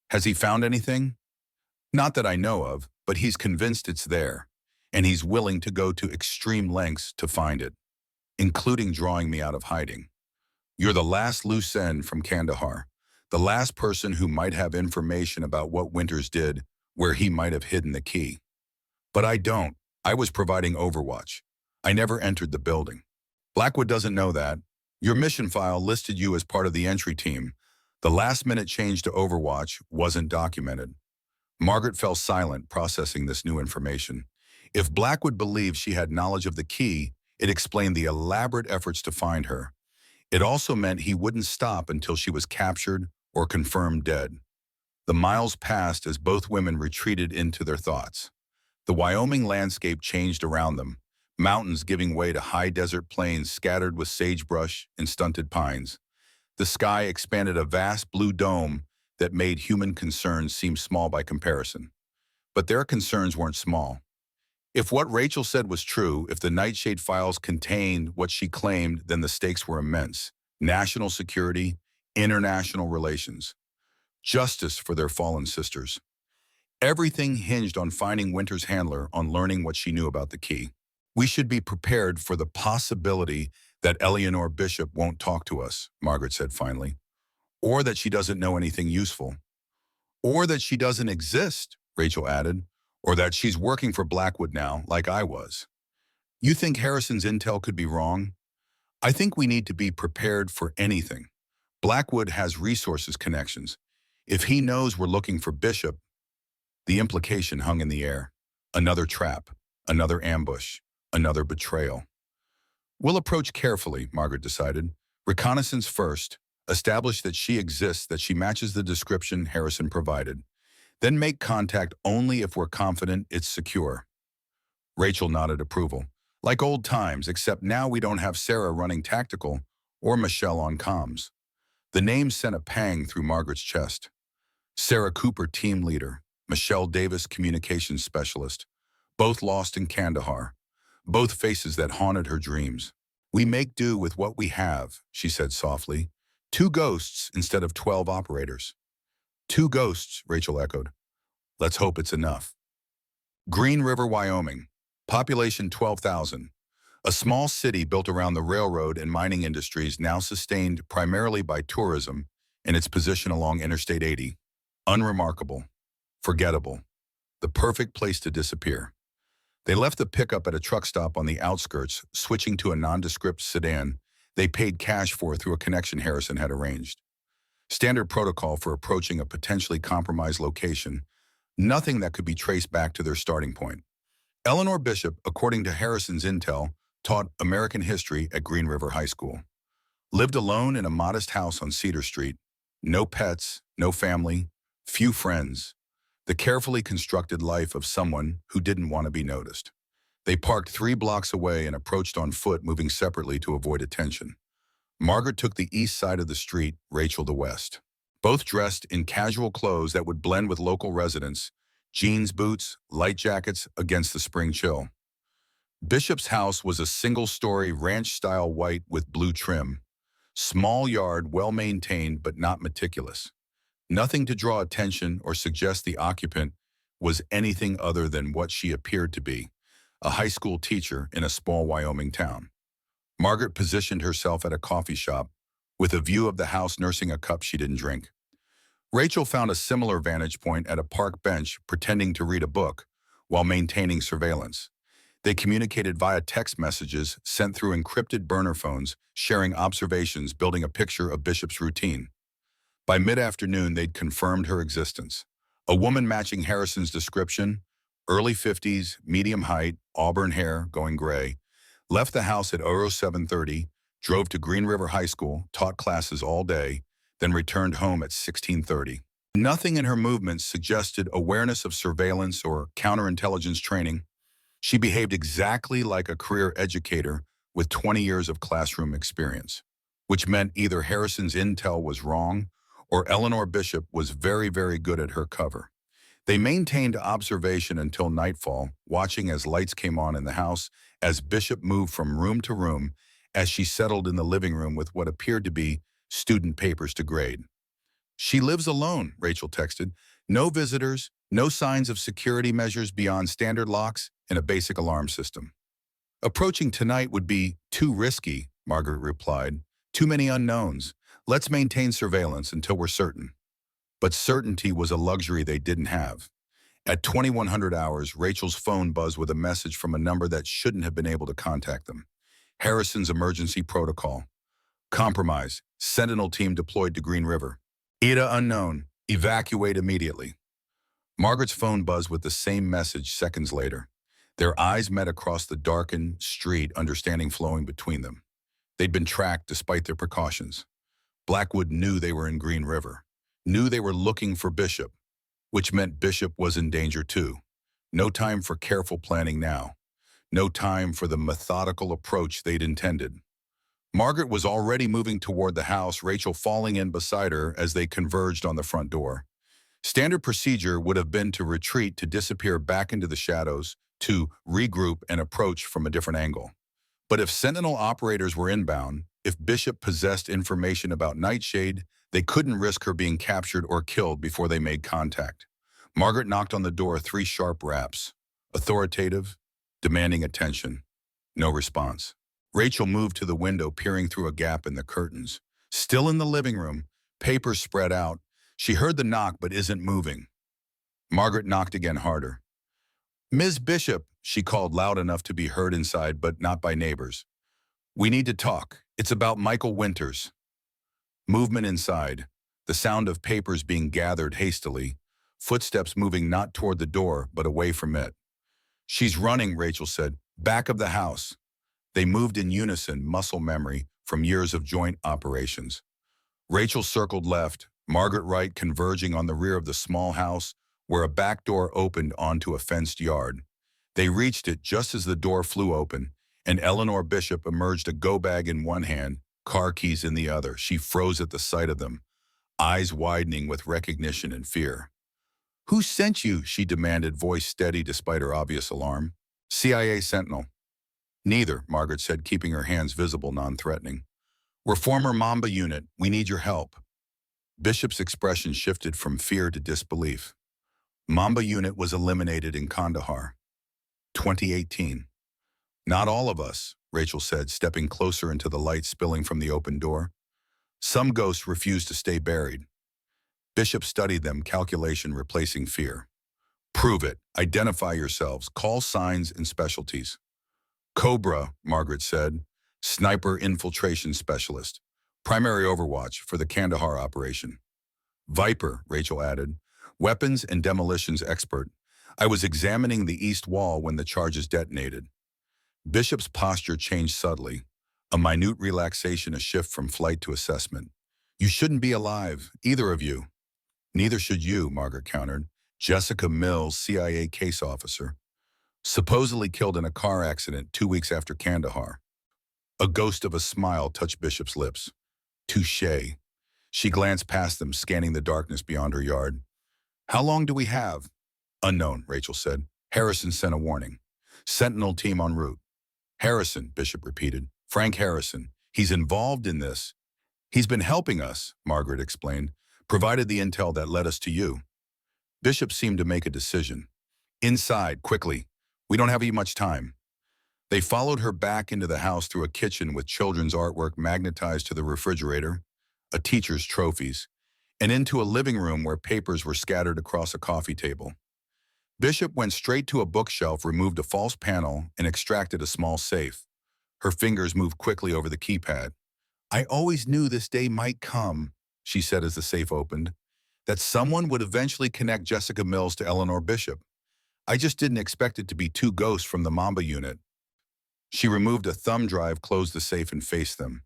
Has he found anything? Not that I know of, but he's convinced it's there, and he's willing to go to extreme lengths to find it, including drawing me out of hiding. You're the last loose end from Kandahar, the last person who might have information about what Winters did, where he might have hidden the key. But I don't. I was providing overwatch. I never entered the building. Blackwood doesn't know that. Your mission file listed you as part of the entry team. The last-minute change to Overwatch wasn't documented. Margaret fell silent, processing this new information. If Blackwood believed she had knowledge of the key, it explained the elaborate efforts to find her. It also meant he wouldn't stop until she was captured or confirmed dead. The miles passed as both women retreated into their thoughts. The Wyoming landscape changed around them, mountains giving way to high desert plains scattered with sagebrush and stunted pines. The sky expanded a vast blue dome that made human concerns seem small by comparison. But their concerns weren't small. If what Rachel said was true, if the Nightshade files contained what she claimed, then the stakes were immense. National security, international relations, justice for their fallen sisters. Everything hinged on finding Winter's handler, on learning what she knew about the key. We should be prepared for the possibility that Eleanor Bishop won't talk to us, Margaret said finally. Or that she doesn't know anything useful. Or that she doesn't exist, Rachel added. Or that she's working for Blackwood now, like I was. You think Harrison's intel could be wrong? I think we need to be prepared for anything. Blackwood has resources, connections. If he knows we're looking for Bishop, the implication hung in the air. Another trap, another ambush, another betrayal. We'll approach carefully, Margaret decided. Reconnaissance first. Establish that she exists, that she matches the description Harrison provided. Then make contact only if we're confident it's secure. Rachel nodded approval. Like old times, except now we don't have Sarah running tactical or Michelle on comms. The name sent a pang through Margaret's chest. Sarah Cooper, team leader. Michelle Davis, communications specialist. Both lost in Kandahar. Both faces that haunted her dreams. We make do with what we have, she said softly. 2 ghosts instead of 12 operators. 2 ghosts, Rachel echoed. Let's hope it's enough. Green River, Wyoming. Population 12,000. A small city built around the railroad and mining industries, now sustained primarily by tourism and its position along Interstate 80. Unremarkable. Forgettable. The perfect place to disappear. They left the pickup at a truck stop on the outskirts, switching to a nondescript sedan they paid cash for through a connection Harrison had arranged. Standard protocol for approaching a potentially compromised location, nothing that could be traced back to their starting point. Eleanor Bishop, according to Harrison's intel, taught American history at Green River High School. Lived alone in a modest house on Cedar Street. No pets, no family, few friends. The carefully constructed life of someone who didn't want to be noticed. They parked 3 blocks away and approached on foot, moving separately to avoid attention. Margaret took the east side of the street, Rachel the west. Both dressed in casual clothes that would blend with local residents, jeans, boots, light jackets against the spring chill. Bishop's house was a single-story ranch-style white with blue trim. Small yard, well-maintained but not meticulous. Nothing to draw attention or suggest the occupant was anything other than what she appeared to be, a high school teacher in a small Wyoming town. Margaret positioned herself at a coffee shop, with a view of the house, nursing a cup she didn't drink. Rachel found a similar vantage point at a park bench, pretending to read a book while maintaining surveillance. They communicated via text messages sent through encrypted burner phones, sharing observations, building a picture of Bishop's routine. By mid-afternoon, they'd confirmed her existence. A woman matching Harrison's description, early 50s, medium height, auburn hair, going gray, left the house at 07:30, drove to Green River High School, taught classes all day, then returned home at 16:30. Nothing in her movements suggested awareness of surveillance or counterintelligence training. She behaved exactly like a career educator with 20 years of classroom experience. which meant either Harrison's intel was wrong or Eleanor Bishop was very, very good at her cover. They maintained observation until nightfall, watching as lights came on in the house, as Bishop moved from room to room, as she settled in the living room with what appeared to be student papers to grade. "She lives alone," Rachel texted. "No visitors, no signs of security measures beyond standard locks and a basic alarm system." "Approaching tonight would be too risky," Margaret replied. "Too many unknowns. Let's maintain surveillance until we're certain." But certainty was a luxury they didn't have. At 2100 hours, Rachel's phone buzzed with a message from a number that shouldn't have been able to contact them. Harrison's emergency protocol. Compromise. Sentinel team deployed to Green River. Ida unknown. Evacuate immediately. Margaret's phone buzzed with the same message seconds later. Their eyes met across the darkened street, understanding flowing between them. They'd been tracked despite their precautions. Blackwood knew they were in Green River, knew they were looking for Bishop, which meant Bishop was in danger too. No time for careful planning now. No time for the methodical approach they'd intended. Margaret was already moving toward the house, Rachel falling in beside her as they converged on the front door. Standard procedure would have been to retreat, to disappear back into the shadows, to regroup and approach from a different angle. But if Sentinel operators were inbound, if Bishop possessed information about Nightshade, they couldn't risk her being captured or killed before they made contact. Margaret knocked on the door 3 sharp raps. Authoritative, demanding attention. No response. Rachel moved to the window, peering through a gap in the curtains. Still in the living room, papers spread out. She heard the knock but isn't moving. Margaret knocked again, harder. "Ms. Bishop," she called loud enough to be heard inside but not by neighbors. "We need to talk. It's about Michael Winters." Movement inside, the sound of papers being gathered hastily, footsteps moving not toward the door but away from it. "She's running," Rachel said. "Back of the house." They moved in unison, muscle memory from years of joint operations. Rachel circled left, Margaret right, converging on the rear of the small house where a back door opened onto a fenced yard. They reached it just as the door flew open, and Eleanor Bishop emerged, a go bag in one hand, car keys in the other. She froze at the sight of them, eyes widening with recognition and fear. "Who sent you?" she demanded, voice steady despite her obvious alarm. "CIA Sentinel." "Neither," Margaret said, keeping her hands visible, non-threatening. "We're former Mamba unit. We need your help." Bishop's expression shifted from fear to disbelief. "Mamba unit was eliminated in Kandahar. 2018. "Not all of us," Rachel said, stepping closer into the light spilling from the open door. "Some ghosts refuse to stay buried." Bishop studied them, calculation replacing fear. "Prove it. Identify yourselves. Call signs and specialties." "Cobra," Margaret said. "Sniper infiltration specialist. Primary overwatch for the Kandahar operation." "Viper," Rachel added. "Weapons and demolitions expert. I was examining the east wall when the charges detonated." Bishop's posture changed subtly, a minute relaxation, a shift from flight to assessment. "You shouldn't be alive, either of you." "Neither should you," Margaret countered. "Jessica Mills, CIA case officer. Supposedly killed in a car accident 2 weeks after Kandahar." A ghost of a smile touched Bishop's lips. "Touché." She glanced past them, scanning the darkness beyond her yard. "How long do we have?" "Unknown," Rachel said. "Harrison sent a warning. Sentinel team en route." "Harrison," Bishop repeated. "Frank Harrison. He's involved in this." "He's been helping us," Margaret explained. "Provided the intel that led us to you." Bishop seemed to make a decision. "Inside, quickly. We don't have much time." They followed her back into the house, through a kitchen with children's artwork magnetized to the refrigerator, a teacher's trophies, and into a living room where papers were scattered across a coffee table. Bishop went straight to a bookshelf, removed a false panel, and extracted a small safe. Her fingers moved quickly over the keypad. "I always knew this day might come," she said as the safe opened, "that someone would eventually connect Jessica Mills to Eleanor Bishop. I just didn't expect it to be 2 ghosts from the Mamba unit." She removed a thumb drive, closed the safe, and faced them.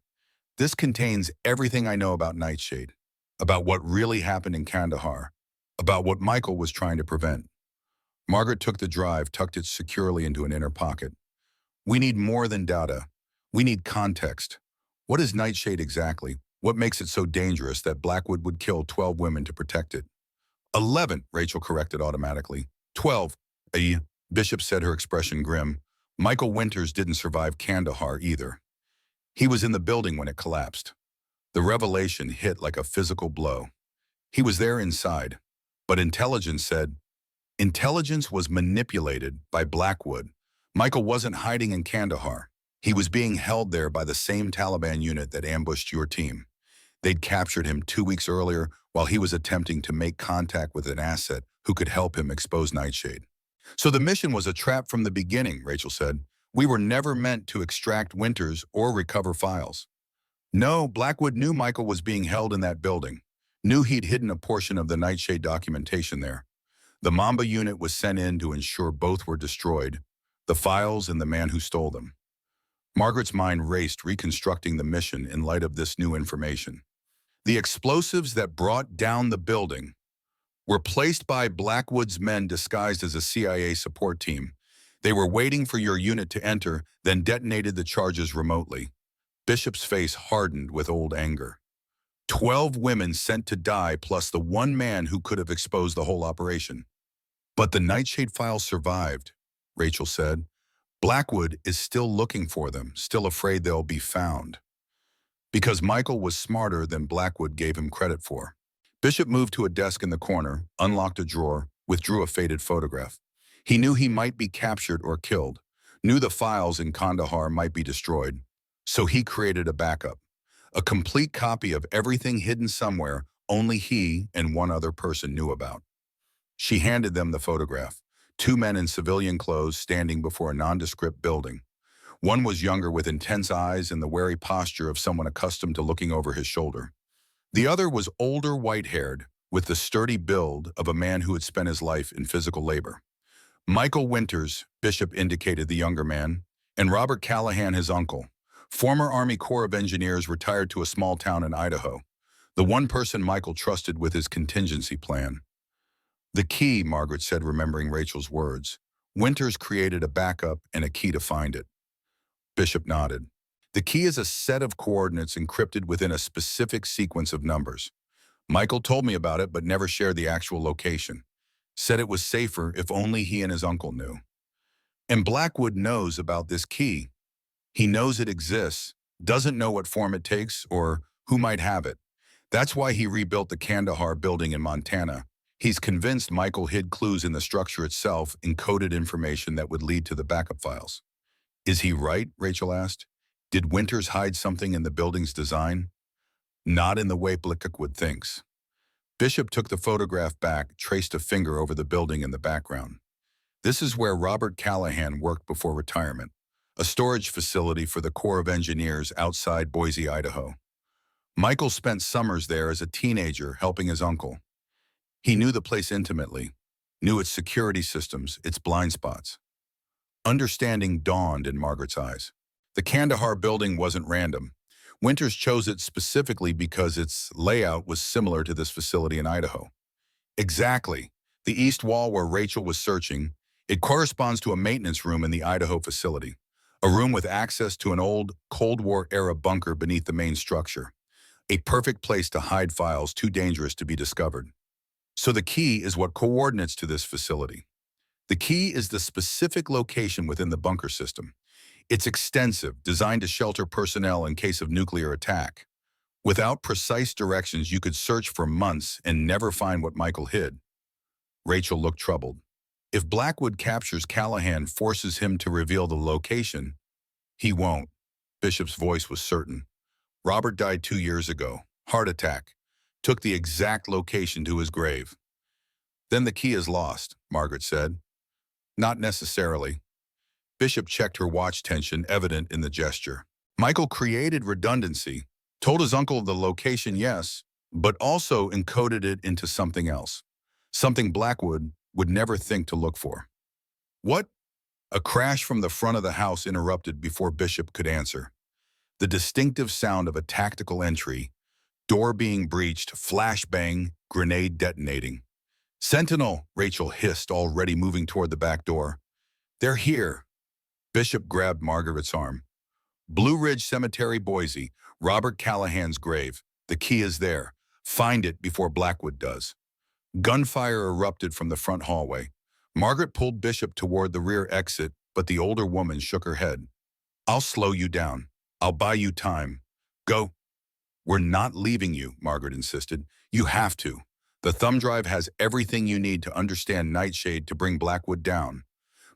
"This contains everything I know about Nightshade, about what really happened in Kandahar, about what Michael was trying to prevent." Margaret took the drive, tucked it securely into an inner pocket. "We need more than data. We need context. What is Nightshade exactly? What makes it so dangerous that Blackwood would kill 12 women to protect it? 11, Rachel corrected automatically. 12, Bishop said, her expression grim. Michael Winters didn't survive Kandahar either. He was in the building when it collapsed. The revelation hit like a physical blow. He was there inside, but intelligence said, intelligence was manipulated by Blackwood. Michael wasn't hiding in Kandahar. He was being held there by the same Taliban unit that ambushed your team. They'd captured him 2 weeks earlier while he was attempting to make contact with an asset who could help him expose Nightshade. So the mission was a trap from the beginning, Rachel said. We were never meant to extract Winters or recover files. No, Blackwood knew Michael was being held in that building, knew he'd hidden a portion of the Nightshade documentation there. The Mamba unit was sent in to ensure both were destroyed, the files and the man who stole them. Margaret's mind raced, reconstructing the mission in light of this new information. The explosives that brought down the building were placed by Blackwood's men disguised as a CIA support team. They were waiting for your unit to enter, then detonated the charges remotely. Bishop's face hardened with old anger. 12 women sent to die plus the one man who could have exposed the whole operation. But the Nightshade files survived, Rachel said. Blackwood is still looking for them, still afraid they'll be found. Because Michael was smarter than Blackwood gave him credit for. Bishop moved to a desk in the corner, unlocked a drawer, withdrew a faded photograph. He knew he might be captured or killed, knew the files in Kandahar might be destroyed, so he created a backup. A complete copy of everything hidden somewhere only he and one other person knew about. She handed them the photograph. 2 men in civilian clothes standing before a nondescript building. One was younger with intense eyes and the wary posture of someone accustomed to looking over his shoulder. The other was older, white-haired, with the sturdy build of a man who had spent his life in physical labor. Michael Winters, Bishop indicated the younger man, and Robert Callahan, his uncle, former Army Corps of Engineers retired to a small town in Idaho, the one person Michael trusted with his contingency plan. The key, Margaret said, remembering Rachel's words. Winters created a backup and a key to find it. Bishop nodded. The key is a set of coordinates encrypted within a specific sequence of numbers. Michael told me about it but never shared the actual location. Said it was safer if only he and his uncle knew. And Blackwood knows about this key. He knows it exists, doesn't know what form it takes or who might have it. That's why he rebuilt the Kandahar building in Montana. He's convinced Michael hid clues in the structure itself, encoded information that would lead to the backup files. Is he right? Rachel asked. Did Winters hide something in the building's design? Not in the way Blackwood thinks. Bishop took the photograph back, traced a finger over the building in the background. This is where Robert Callahan worked before retirement, a storage facility for the Corps of Engineers outside Boise, Idaho. Michael spent summers there as a teenager helping his uncle. He knew the place intimately, knew its security systems, its blind spots. Understanding dawned in Margaret's eyes. The Kandahar building wasn't random. Winters chose it specifically because its layout was similar to this facility in Idaho. Exactly. The east wall where Rachel was searching, it corresponds to a maintenance room in the Idaho facility, a room with access to an old Cold War-era bunker beneath the main structure, a perfect place to hide files too dangerous to be discovered. So the key is what coordinates to this facility. The key is the specific location within the bunker system. It's extensive, designed to shelter personnel in case of nuclear attack. Without precise directions, you could search for months and never find what Michael hid. Rachel looked troubled. If Blackwood captures Callahan, forces him to reveal the location, he won't. Bishop's voice was certain. Robert died 2 years ago. Heart attack. Took the exact location to his grave. Then the key is lost, Margaret said. Not necessarily. Bishop checked her watch, tension evident in the gesture. Michael created redundancy, told his uncle the location, yes, but also encoded it into something else. Something Blackwood would never think to look for. What? A crash from the front of the house interrupted before Bishop could answer. The distinctive sound of a tactical entry, door being breached, flashbang, grenade detonating. Sentinel, Rachel hissed, already moving toward the back door. They're here. Bishop grabbed Margaret's arm. Blue Ridge Cemetery, Boise, Robert Callahan's grave. The key is there. Find it before Blackwood does. Gunfire erupted from the front hallway. Margaret pulled Bishop toward the rear exit, but the older woman shook her head. I'll slow you down. I'll buy you time. Go. We're not leaving you, Margaret insisted. You have to. The thumb drive has everything you need to understand Nightshade to bring Blackwood down,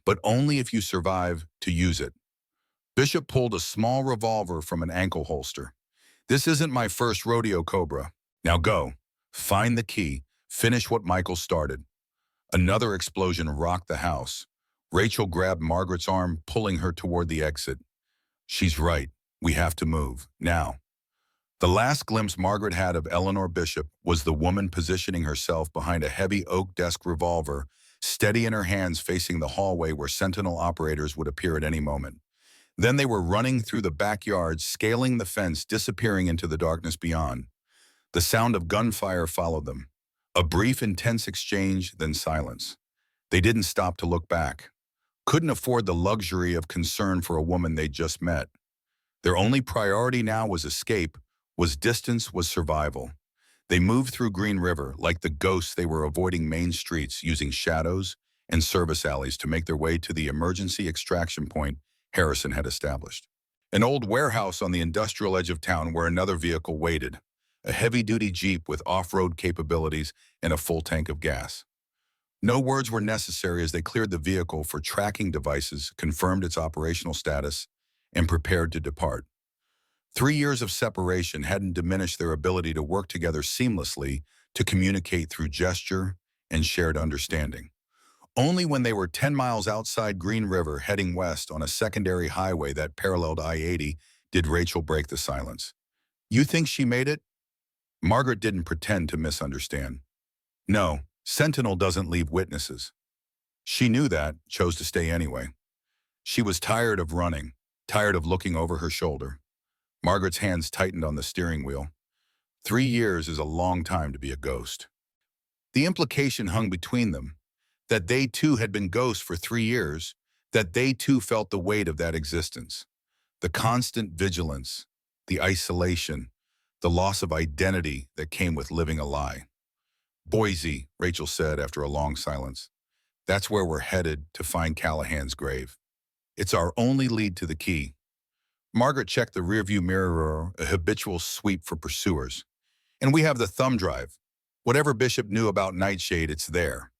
but only if you survive to use it. Bishop pulled a small revolver from an ankle holster. This isn't my first rodeo, Cobra. Now go. Find the key. Finish what Michael started. Another explosion rocked the house. Rachel grabbed Margaret's arm, pulling her toward the exit. She's right. We have to move. Now. The last glimpse Margaret had of Eleanor Bishop was the woman positioning herself behind a heavy oak desk revolver, steady in her hands facing the hallway where Sentinel operators would appear at any moment. Then they were running through the backyard, scaling the fence, disappearing into the darkness beyond. The sound of gunfire followed them. A brief, intense exchange, then silence. They didn't stop to look back. Couldn't afford the luxury of concern for a woman they'd just met. Their only priority now was escape, was distance, was survival. They moved through Green River like the ghosts. They were avoiding main streets, using shadows and service alleys to make their way to the emergency extraction point Harrison had established. An old warehouse on the industrial edge of town where another vehicle waited, a heavy-duty Jeep with off-road capabilities and a full tank of gas. No words were necessary as they cleared the vehicle for tracking devices, confirmed its operational status, and prepared to depart. 3 years of separation hadn't diminished their ability to work together seamlessly, to communicate through gesture and shared understanding. Only when they were 10 miles outside Green River heading west on a secondary highway that paralleled I-80 did Rachel break the silence. You think she made it? Margaret didn't pretend to misunderstand. No, Sentinel doesn't leave witnesses. She knew that, chose to stay anyway. She was tired of running, tired of looking over her shoulder. Margaret's hands tightened on the steering wheel. 3 years is a long time to be a ghost. The implication hung between them, that they too had been ghosts for 3 years, that they too felt the weight of that existence. The constant vigilance, the isolation, the loss of identity that came with living a lie. Boise, Rachel said after a long silence. That's where we're headed to find Callahan's grave. It's our only lead to the key. Margaret checked the rearview mirror, a habitual sweep for pursuers. And we have the thumb drive. Whatever Bishop knew about Nightshade, it's there.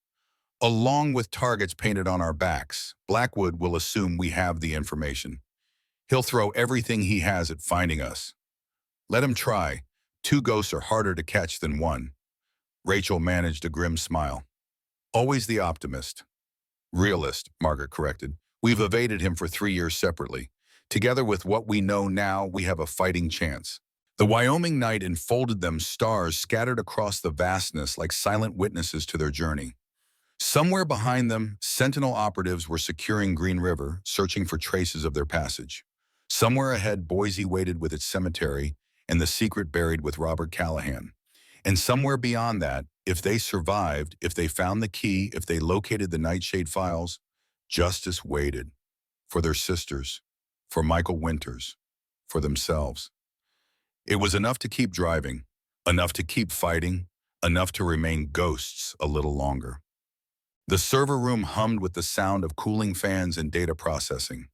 Along with targets painted on our backs, Blackwood will assume we have the information. He'll throw everything he has at finding us. Let him try. 2 ghosts are harder to catch than 1. Rachel managed a grim smile. Always the optimist. Realist, Margaret corrected. We've evaded him for 3 years separately. Together with what we know now, we have a fighting chance. The Wyoming night enfolded them, stars scattered across the vastness like silent witnesses to their journey. Somewhere behind them, Sentinel operatives were securing Green River, searching for traces of their passage. Somewhere ahead, Boise waited with its cemetery and the secret buried with Robert Callahan. And somewhere beyond that, if they survived, if they found the key, if they located the Nightshade files, justice waited. For their sisters, for Michael Winters, for themselves. It was enough to keep driving, enough to keep fighting, enough to remain ghosts a little longer. The server room hummed with the sound of cooling fans and data processing.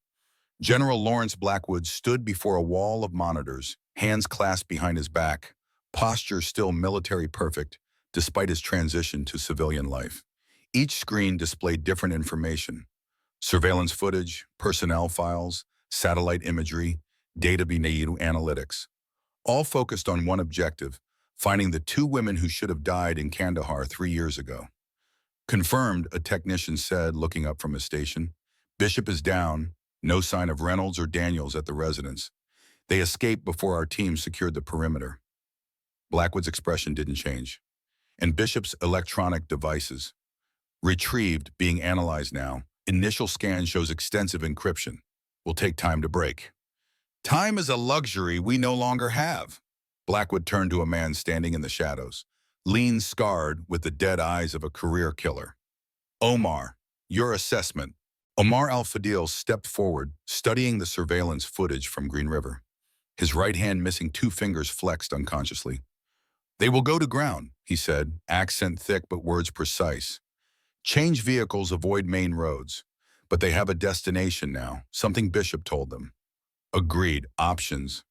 General Lawrence Blackwood stood before a wall of monitors, hands clasped behind his back, posture still military perfect despite his transition to civilian life. Each screen displayed different information: surveillance footage, personnel files, satellite imagery, data analytics, all focused on one objective: finding the 2 women who should have died in Kandahar 3 years ago. Confirmed, a technician said, looking up from his station. Bishop is down. No sign of Reynolds or Daniels at the residence. They escaped before our team secured the perimeter. Blackwood's expression didn't change. And Bishop's electronic devices. Retrieved, being analyzed now. Initial scan shows extensive encryption. Will take time to break. Time is a luxury we no longer have. Blackwood turned to a man standing in the shadows, lean, scarred, with the dead eyes of a career killer. Omar, your assessment. Omar Al-Fadil stepped forward, studying the surveillance footage from Green River. His right hand missing two fingers flexed unconsciously. "They will go to ground," he said, accent thick but words precise. "Change vehicles, avoid main roads. But they have a destination now, something Bishop told them." "Agreed. Options.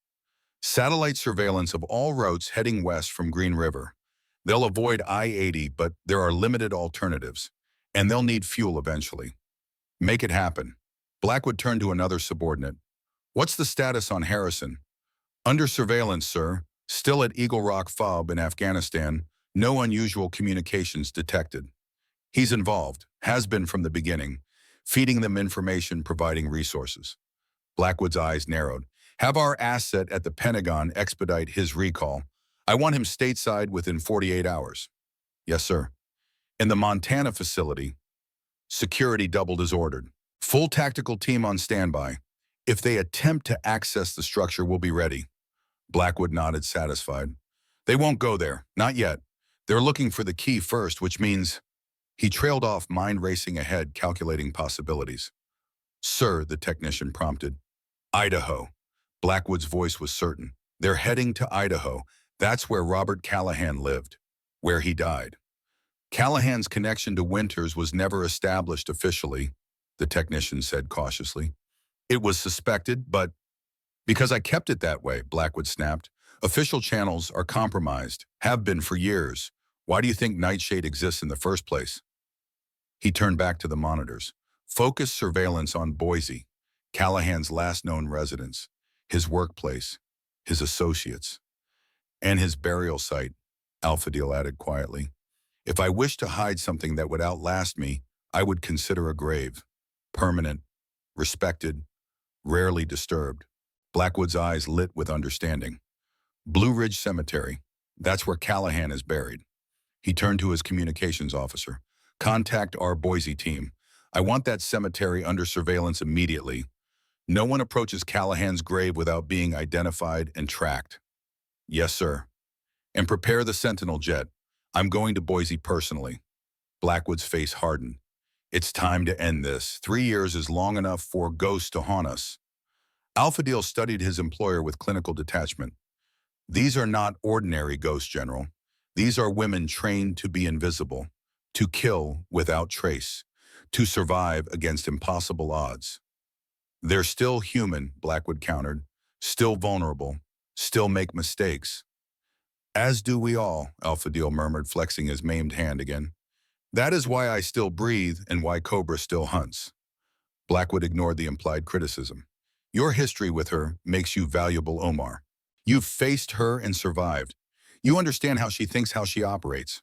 Satellite surveillance of all routes heading west from Green River. They'll avoid I-80, but there are limited alternatives. And they'll need fuel eventually." "Make it happen." Blackwood turned to another subordinate. "What's the status on Harrison?" "Under surveillance, sir. Still at Eagle Rock Fob in Afghanistan. No unusual communications detected." "He's involved, has been from the beginning, feeding them information, providing resources." Blackwood's eyes narrowed. "Have our asset at the Pentagon expedite his recall. I want him stateside within 48 hours." "Yes, sir." "In the Montana facility, security doubled as ordered. Full tactical team on standby. If they attempt to access the structure, we'll be ready." Blackwood nodded, satisfied. "They won't go there, not yet. They're looking for the key first, which means—" He trailed off, mind racing ahead, calculating possibilities. "Sir," the technician prompted. "Idaho." Blackwood's voice was certain. "They're heading to Idaho. That's where Robert Callahan lived, where he died." "Callahan's connection to Winters was never established officially," the technician said cautiously. "It was suspected, but—" "Because I kept it that way," Blackwood snapped. "Official channels are compromised, have been for years. Why do you think Nightshade exists in the first place?" He turned back to the monitors. Focused surveillance on Boise, Callahan's last known residence, his workplace, his associates, and his burial site, Al-Fadil added quietly. "If I wished to hide something that would outlast me, I would consider a grave. Permanent, respected, rarely disturbed." Blackwood's eyes lit with understanding. "Blue Ridge Cemetery. That's where Callahan is buried." He turned to his communications officer. "Contact our Boise team. I want that cemetery under surveillance immediately. No one approaches Callahan's grave without being identified and tracked." "Yes, sir." "And prepare the Sentinel jet. I'm going to Boise personally." Blackwood's face hardened. "It's time to end this. 3 years is long enough for ghosts to haunt us." Al-Fadil studied his employer with clinical detachment. "These are not ordinary ghosts, General. These are women trained to be invisible, to kill without trace, to survive against impossible odds." "They're still human," Blackwood countered. "Still vulnerable. Still make mistakes." "As do we all," Al-Fadil murmured, flexing his maimed hand again. "That is why I still breathe and why Cobra still hunts." Blackwood ignored the implied criticism. "Your history with her makes you valuable, Omar. You've faced her and survived. You understand how she thinks, how she operates."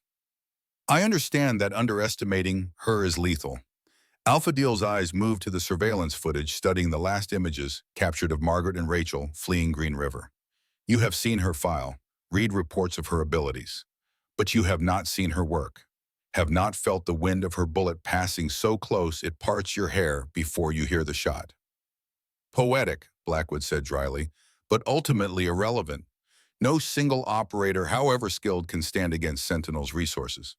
"I understand that underestimating her is lethal." Al-Fadil's eyes moved to the surveillance footage, studying the last images captured of Margaret and Rachel fleeing Green River. "You have seen her file, read reports of her abilities. But you have not seen her work, have not felt the wind of her bullet passing so close it parts your hair before you hear the shot." "Poetic," Blackwood said dryly, "but ultimately irrelevant. No single operator, however skilled, can stand against Sentinel's resources."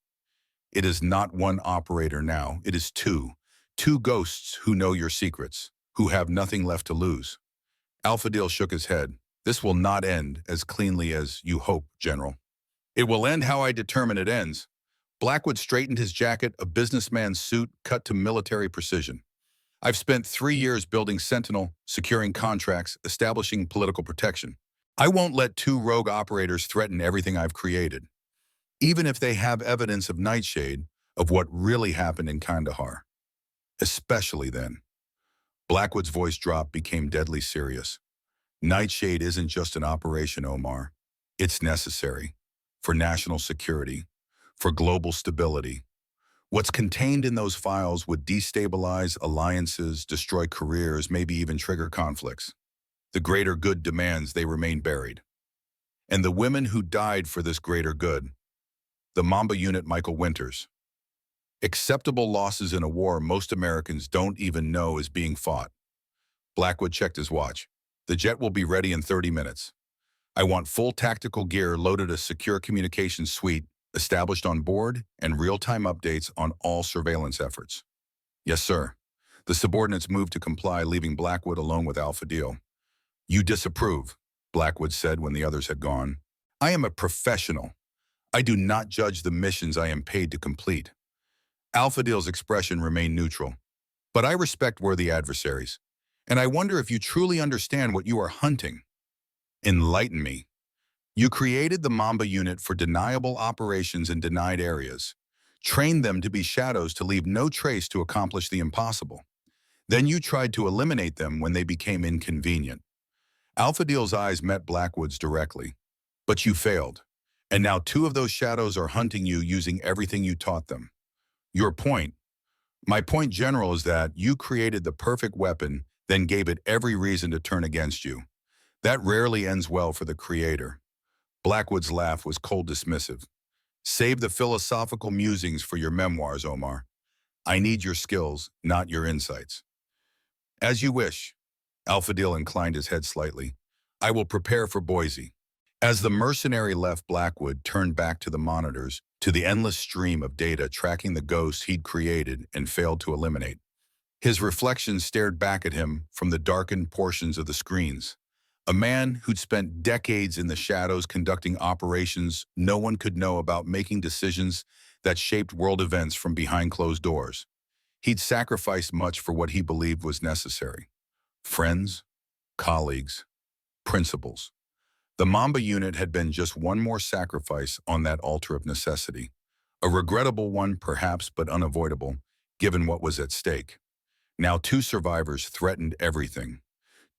"It is not one operator now, it is two. Two ghosts who know your secrets, who have nothing left to lose." Al-Fadil shook his head. "This will not end as cleanly as you hope, General." "It will end how I determine it ends." Blackwood straightened his jacket, a businessman's suit cut to military precision. "I've spent 3 years building Sentinel, securing contracts, establishing political protection. I won't let two rogue operators threaten everything I've created, even if they have evidence of Nightshade, of what really happened in Kandahar. Especially then." Blackwood's voice dropped, became deadly serious. "Nightshade isn't just an operation, Omar. It's necessary. For national security. For global stability. What's contained in those files would destabilize alliances, destroy careers, maybe even trigger conflicts. The greater good demands they remain buried. And the women who died for this greater good. The Mamba unit, Michael Winters. Acceptable losses in a war most Americans don't even know is being fought." Blackwood checked his watch. "The jet will be ready in 30 minutes. I want full tactical gear loaded, a secure communications suite established on board, and real-time updates on all surveillance efforts." "Yes, sir." The subordinates moved to comply, leaving Blackwood alone with Alpha Deal. "You disapprove," Blackwood said when the others had gone. "I am a professional. I do not judge the missions I am paid to complete." Alpha Deal's expression remained neutral. "But I respect worthy adversaries, and I wonder if you truly understand what you are hunting." "Enlighten me." "You created the Mamba unit for deniable operations in denied areas, trained them to be shadows to leave no trace to accomplish the impossible. Then you tried to eliminate them when they became inconvenient." Alpha Deal's eyes met Blackwood's directly. "But you failed, and now two of those shadows are hunting you using everything you taught them." "Your point?" "My point, General, is that you created the perfect weapon, then gave it every reason to turn against you. That rarely ends well for the creator." Blackwood's laugh was cold dismissive. "Save the philosophical musings for your memoirs, Omar. I need your skills, not your insights." "As you wish." Alpha Deal inclined his head slightly. "I will prepare for Boise." As the mercenary left, Blackwood turned back to the monitors, to the endless stream of data tracking the ghosts he'd created and failed to eliminate. His reflections stared back at him from the darkened portions of the screens. A man who'd spent decades in the shadows conducting operations no one could know about, making decisions that shaped world events from behind closed doors. He'd sacrificed much for what he believed was necessary. Friends, colleagues, principles. The Mamba unit had been just one more sacrifice on that altar of necessity. A regrettable one, perhaps, but unavoidable, given what was at stake. Now two survivors threatened everything.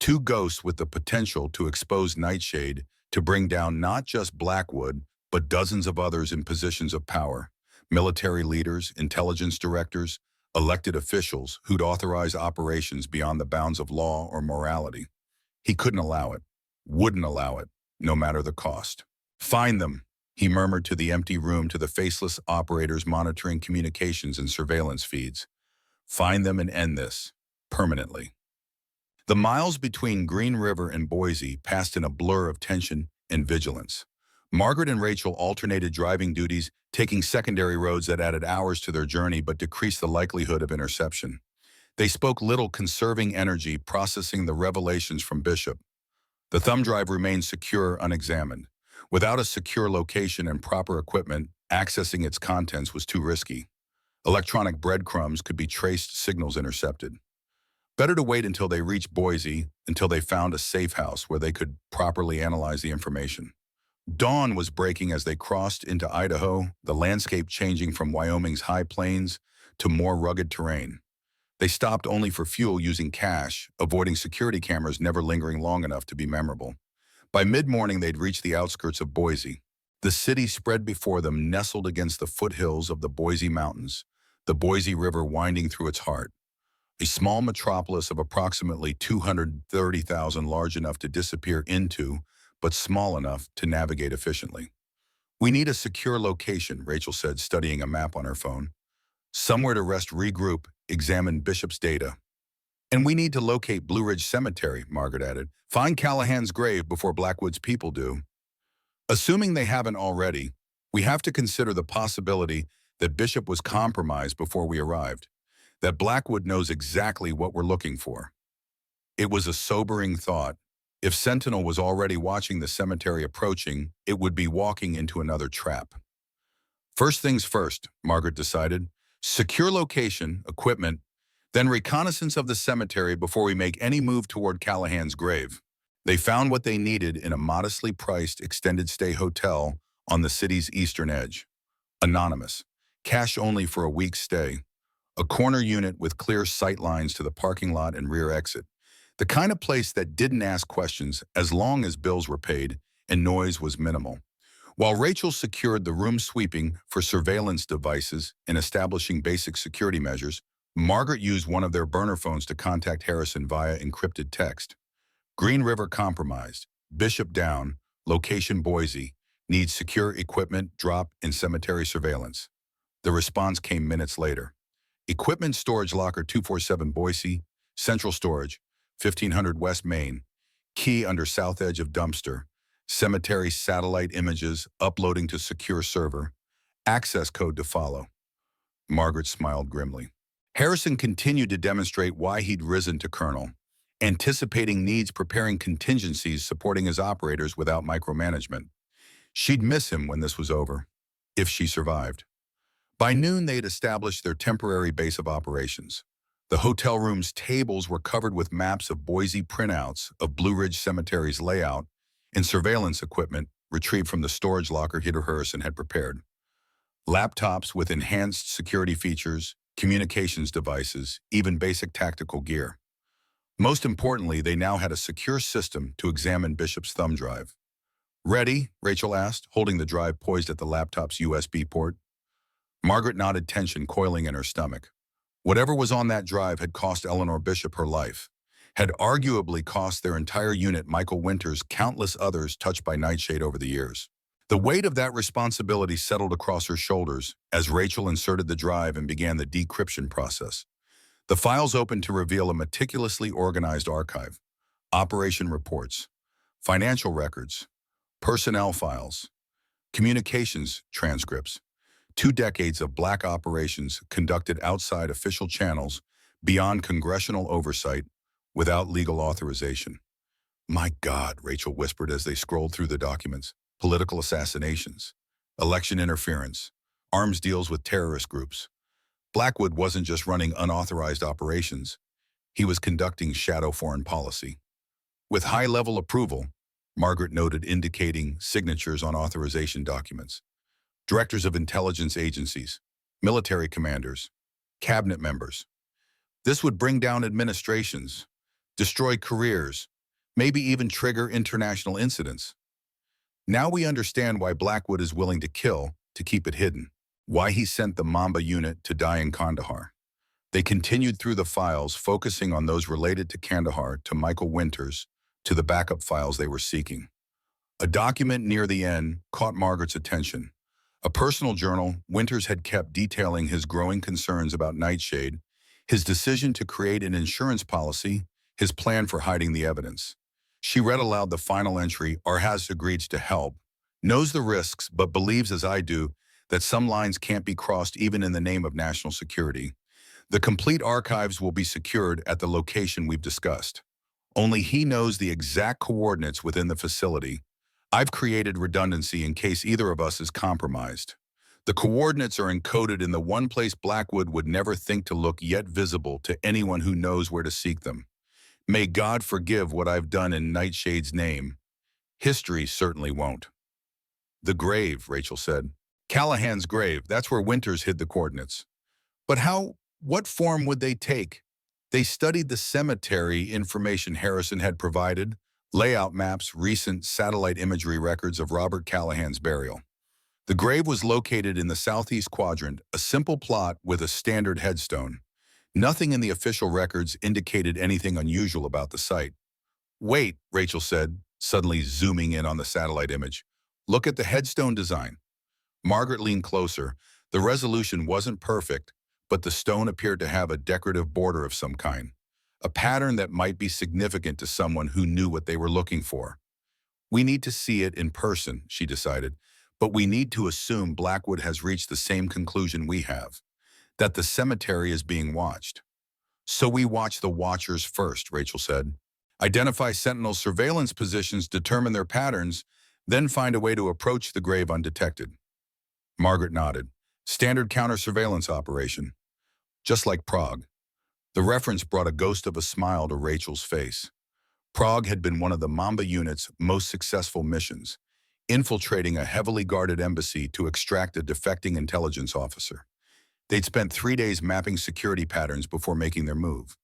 Two ghosts with the potential to expose Nightshade, to bring down not just Blackwood, but dozens of others in positions of power. Military leaders, intelligence directors, elected officials who'd authorize operations beyond the bounds of law or morality. He couldn't allow it, wouldn't allow it, no matter the cost. "Find them," he murmured to the empty room, to the faceless operators monitoring communications and surveillance feeds. "Find them and end this, permanently." The miles between Green River and Boise passed in a blur of tension and vigilance. Margaret and Rachel alternated driving duties, taking secondary roads that added hours to their journey but decreased the likelihood of interception. They spoke little, conserving energy, processing the revelations from Bishop. The thumb drive remained secure, unexamined. Without a secure location and proper equipment, accessing its contents was too risky. Electronic breadcrumbs could be traced, signals intercepted. Better to wait until they reached Boise, until they found a safe house where they could properly analyze the information. Dawn was breaking as they crossed into Idaho, the landscape changing from Wyoming's high plains to more rugged terrain. They stopped only for fuel, using cash, avoiding security cameras never lingering long enough to be memorable. By mid-morning, they'd reached the outskirts of Boise. The city spread before them, nestled against the foothills of the Boise Mountains, the Boise River winding through its heart. A small metropolis of approximately 230,000, large enough to disappear into, but small enough to navigate efficiently. "We need a secure location," Rachel said, studying a map on her phone. "Somewhere to rest, regroup, examine Bishop's data." "And we need to locate Blue Ridge Cemetery," Margaret added. "Find Callahan's grave before Blackwood's people do." "Assuming they haven't already, we have to consider the possibility that Bishop was compromised before we arrived, that Blackwood knows exactly what we're looking for." It was a sobering thought. If Sentinel was already watching the cemetery approaching, it would be walking into another trap. "First things first," Margaret decided. "Secure location, equipment, then reconnaissance of the cemetery before we make any move toward Callahan's grave." They found what they needed in a modestly priced extended-stay hotel on the city's eastern edge. Anonymous. Cash only for a week's stay. A corner unit with clear sight lines to the parking lot and rear exit. The kind of place that didn't ask questions as long as bills were paid and noise was minimal. While Rachel secured the room, sweeping for surveillance devices and establishing basic security measures, Margaret used one of their burner phones to contact Harrison via encrypted text. "Green River compromised. Bishop down. Location Boise. Needs secure equipment, drop, and cemetery surveillance." The response came minutes later. "Equipment storage locker 247 Boise. Central storage, 1500 West Main. Key under south edge of dumpster. Cemetery satellite images uploading to secure server. Access code to follow." Margaret smiled grimly. Harrison continued to demonstrate why he'd risen to colonel, anticipating needs, preparing contingencies, supporting his operators without micromanagement. She'd miss him when this was over, if she survived. By noon, they had established their temporary base of operations. The hotel room's tables were covered with maps of Boise printouts of Blue Ridge Cemetery's layout and surveillance equipment retrieved from the storage locker Harrison had prepared. Laptops with enhanced security features, communications devices, even basic tactical gear. Most importantly, they now had a secure system to examine Bishop's thumb drive. "Ready?" Rachel asked, holding the drive poised at the laptop's USB port. Margaret nodded, tension coiling in her stomach. Whatever was on that drive had cost Eleanor Bishop her life, had arguably cost their entire unit, Michael Winters, countless others touched by Nightshade over the years. The weight of that responsibility settled across her shoulders as Rachel inserted the drive and began the decryption process. The files opened to reveal a meticulously organized archive: operation reports, financial records, personnel files, communications transcripts, 2 decades of black operations conducted outside official channels, beyond congressional oversight, without legal authorization. "My God," Rachel whispered as they scrolled through the documents. Political assassinations, election interference, arms deals with terrorist groups. Blackwood wasn't just running unauthorized operations. He was conducting shadow foreign policy. With high-level approval, Margaret noted, indicating signatures on authorization documents. Directors of intelligence agencies, military commanders, cabinet members. This would bring down administrations, destroy careers, maybe even trigger international incidents. Now we understand why Blackwood is willing to kill to keep it hidden, why he sent the Mamba unit to die in Kandahar. They continued through the files, focusing on those related to Kandahar, to Michael Winters, to the backup files they were seeking. A document near the end caught Margaret's attention. A personal journal Winters had kept, detailing his growing concerns about Nightshade, his decision to create an insurance policy, his plan for hiding the evidence. She read aloud the final entry: "Arhaz agreed to help, knows the risks, but believes, as I do, that some lines can't be crossed even in the name of national security. The complete archives will be secured at the location we've discussed. Only he knows the exact coordinates within the facility. I've created redundancy in case either of us is compromised. The coordinates are encoded in the one place Blackwood would never think to look, yet visible to anyone who knows where to seek them. May God forgive what I've done in Nightshade's name. History certainly won't." "The grave," Rachel said. "Callahan's grave, that's where Winters hid the coordinates. But what form would they take?" They studied the cemetery information Harrison had provided: layout maps, recent satellite imagery records of Robert Callahan's burial. The grave was located in the southeast quadrant, a simple plot with a standard headstone. Nothing in the official records indicated anything unusual about the site. "Wait," Rachel said, suddenly zooming in on the satellite image. "Look at the headstone design." Margaret leaned closer. The resolution wasn't perfect, but the stone appeared to have a decorative border of some kind, a pattern that might be significant to someone who knew what they were looking for. "We need to see it in person," she decided, "but we need to assume Blackwood has reached the same conclusion we have, that the cemetery is being watched." "So we watch the watchers first," Rachel said. "Identify Sentinel's surveillance positions, determine their patterns, then find a way to approach the grave undetected." Margaret nodded. "Standard counter-surveillance operation. Just like Prague." The reference brought a ghost of a smile to Rachel's face. Prague had been one of the Mamba unit's most successful missions, infiltrating a heavily guarded embassy to extract a defecting intelligence officer. They'd spent 3 days mapping security patterns before making their move.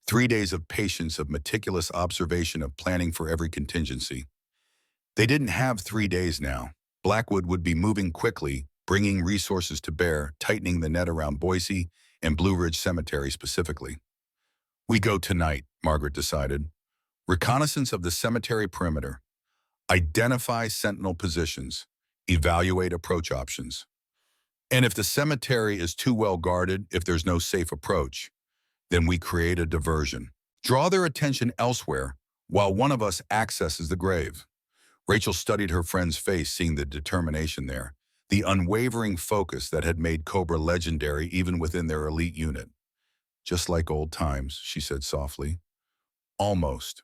3 days of patience, of meticulous observation, of planning for every contingency. They didn't have 3 days now. Blackwood would be moving quickly, bringing resources to bear, tightening the net around Boise and Blue Ridge Cemetery specifically. "We go tonight," Margaret decided. "Reconnaissance of the cemetery perimeter. Identify Sentinel positions. Evaluate approach options. And if the cemetery is too well guarded, if there's no safe approach, then we create a diversion. Draw their attention elsewhere while one of us accesses the grave." Rachel studied her friend's face, seeing the determination there, the unwavering focus that had made Cobra legendary even within their elite unit. Just like old times, she said softly. Almost.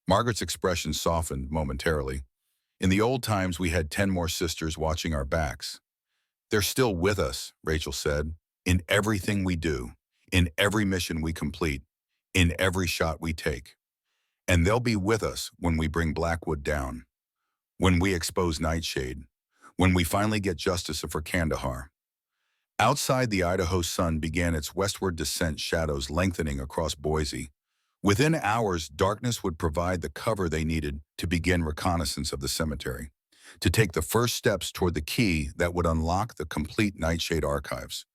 Margaret's expression softened momentarily. In the old times, we had 10 more sisters watching our backs. They're still with us, Rachel said, in everything we do, in every mission we complete, in every shot we take. And they'll be with us when we bring Blackwood down, when we expose Nightshade, when we finally get justice for Kandahar. Outside, the Idaho sun began its westward descent, shadows lengthening across Boise. Within hours, darkness would provide the cover they needed to begin reconnaissance of the cemetery, to take the first steps toward the key that would unlock the complete Nightshade archives,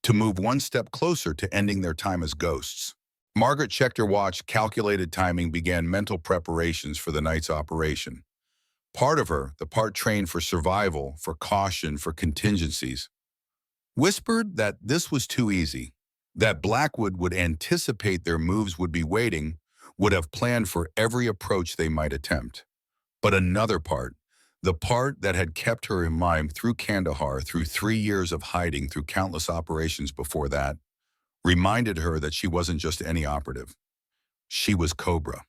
to move one step closer to ending their time as ghosts. Margaret checked her watch, calculated timing, began mental preparations for the night's operation. Part of her, the part trained for survival, for caution, for contingencies, whispered that this was too easy, that Blackwood would anticipate their moves, would be waiting, would have planned for every approach they might attempt. But another part, the part that had kept her in mind through Kandahar, through 3 years of hiding, through countless operations before that, reminded her that she wasn't just any operative. She was Cobra,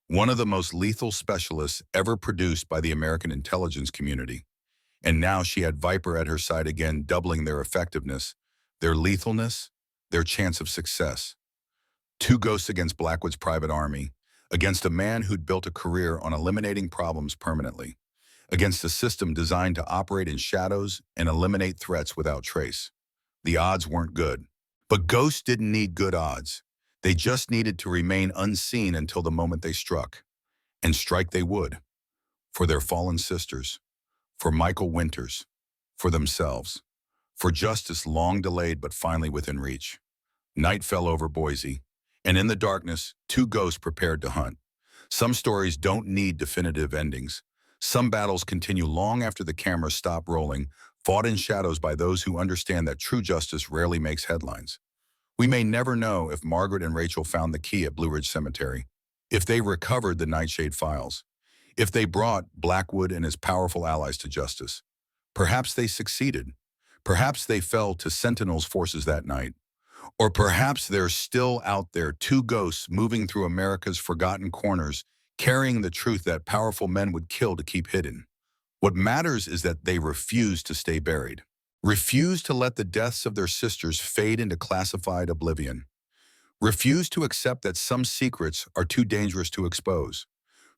one of the most lethal specialists ever produced by the American intelligence community. And now she had Viper at her side again, doubling their effectiveness, their lethalness, their chance of success. 2 ghosts against Blackwood's private army, against a man who'd built a career on eliminating problems permanently, against a system designed to operate in shadows and eliminate threats without trace. The odds weren't good. But ghosts didn't need good odds. They just needed to remain unseen until the moment they struck. And strike they would. For their fallen sisters. For Michael Winters. For themselves. For justice long delayed but finally within reach. Night fell over Boise. And in the darkness, 2 ghosts prepared to hunt. Some stories don't need definitive endings. Some battles continue long after the cameras stop rolling, fought in shadows by those who understand that true justice rarely makes headlines. We may never know if Margaret and Rachel found the key at Blue Ridge Cemetery, if they recovered the Nightshade files, if they brought Blackwood and his powerful allies to justice. Perhaps they succeeded. Perhaps they fell to Sentinel's forces that night. Or perhaps they're still out there, 2 ghosts moving through America's forgotten corners, carrying the truth that powerful men would kill to keep hidden. What matters is that they refuse to stay buried, refuse to let the deaths of their sisters fade into classified oblivion, refuse to accept that some secrets are too dangerous to expose.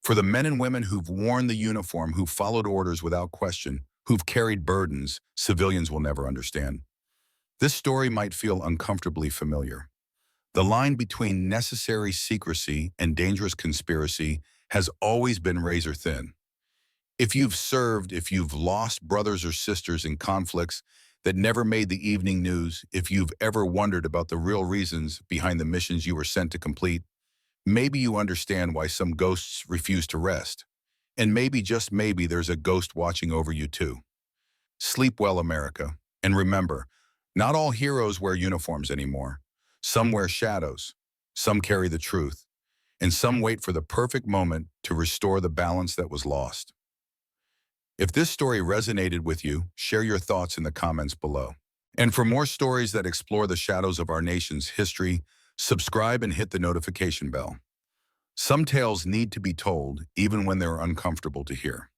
For the men and women who've worn the uniform, who've followed orders without question, who've carried burdens civilians will never understand. This story might feel uncomfortably familiar. The line between necessary secrecy and dangerous conspiracy has always been razor thin. If you've served, if you've lost brothers or sisters in conflicts that never made the evening news, if you've ever wondered about the real reasons behind the missions you were sent to complete, maybe you understand why some ghosts refuse to rest. And maybe, just maybe, there's a ghost watching over you too. Sleep well, America. And remember, not all heroes wear uniforms anymore. Some wear shadows. Some carry the truth. And some wait for the perfect moment to restore the balance that was lost. If this story resonated with you, share your thoughts in the comments below. And for more stories that explore the shadows of our nation's history, subscribe and hit the notification bell. Some tales need to be told, even when they're uncomfortable to hear.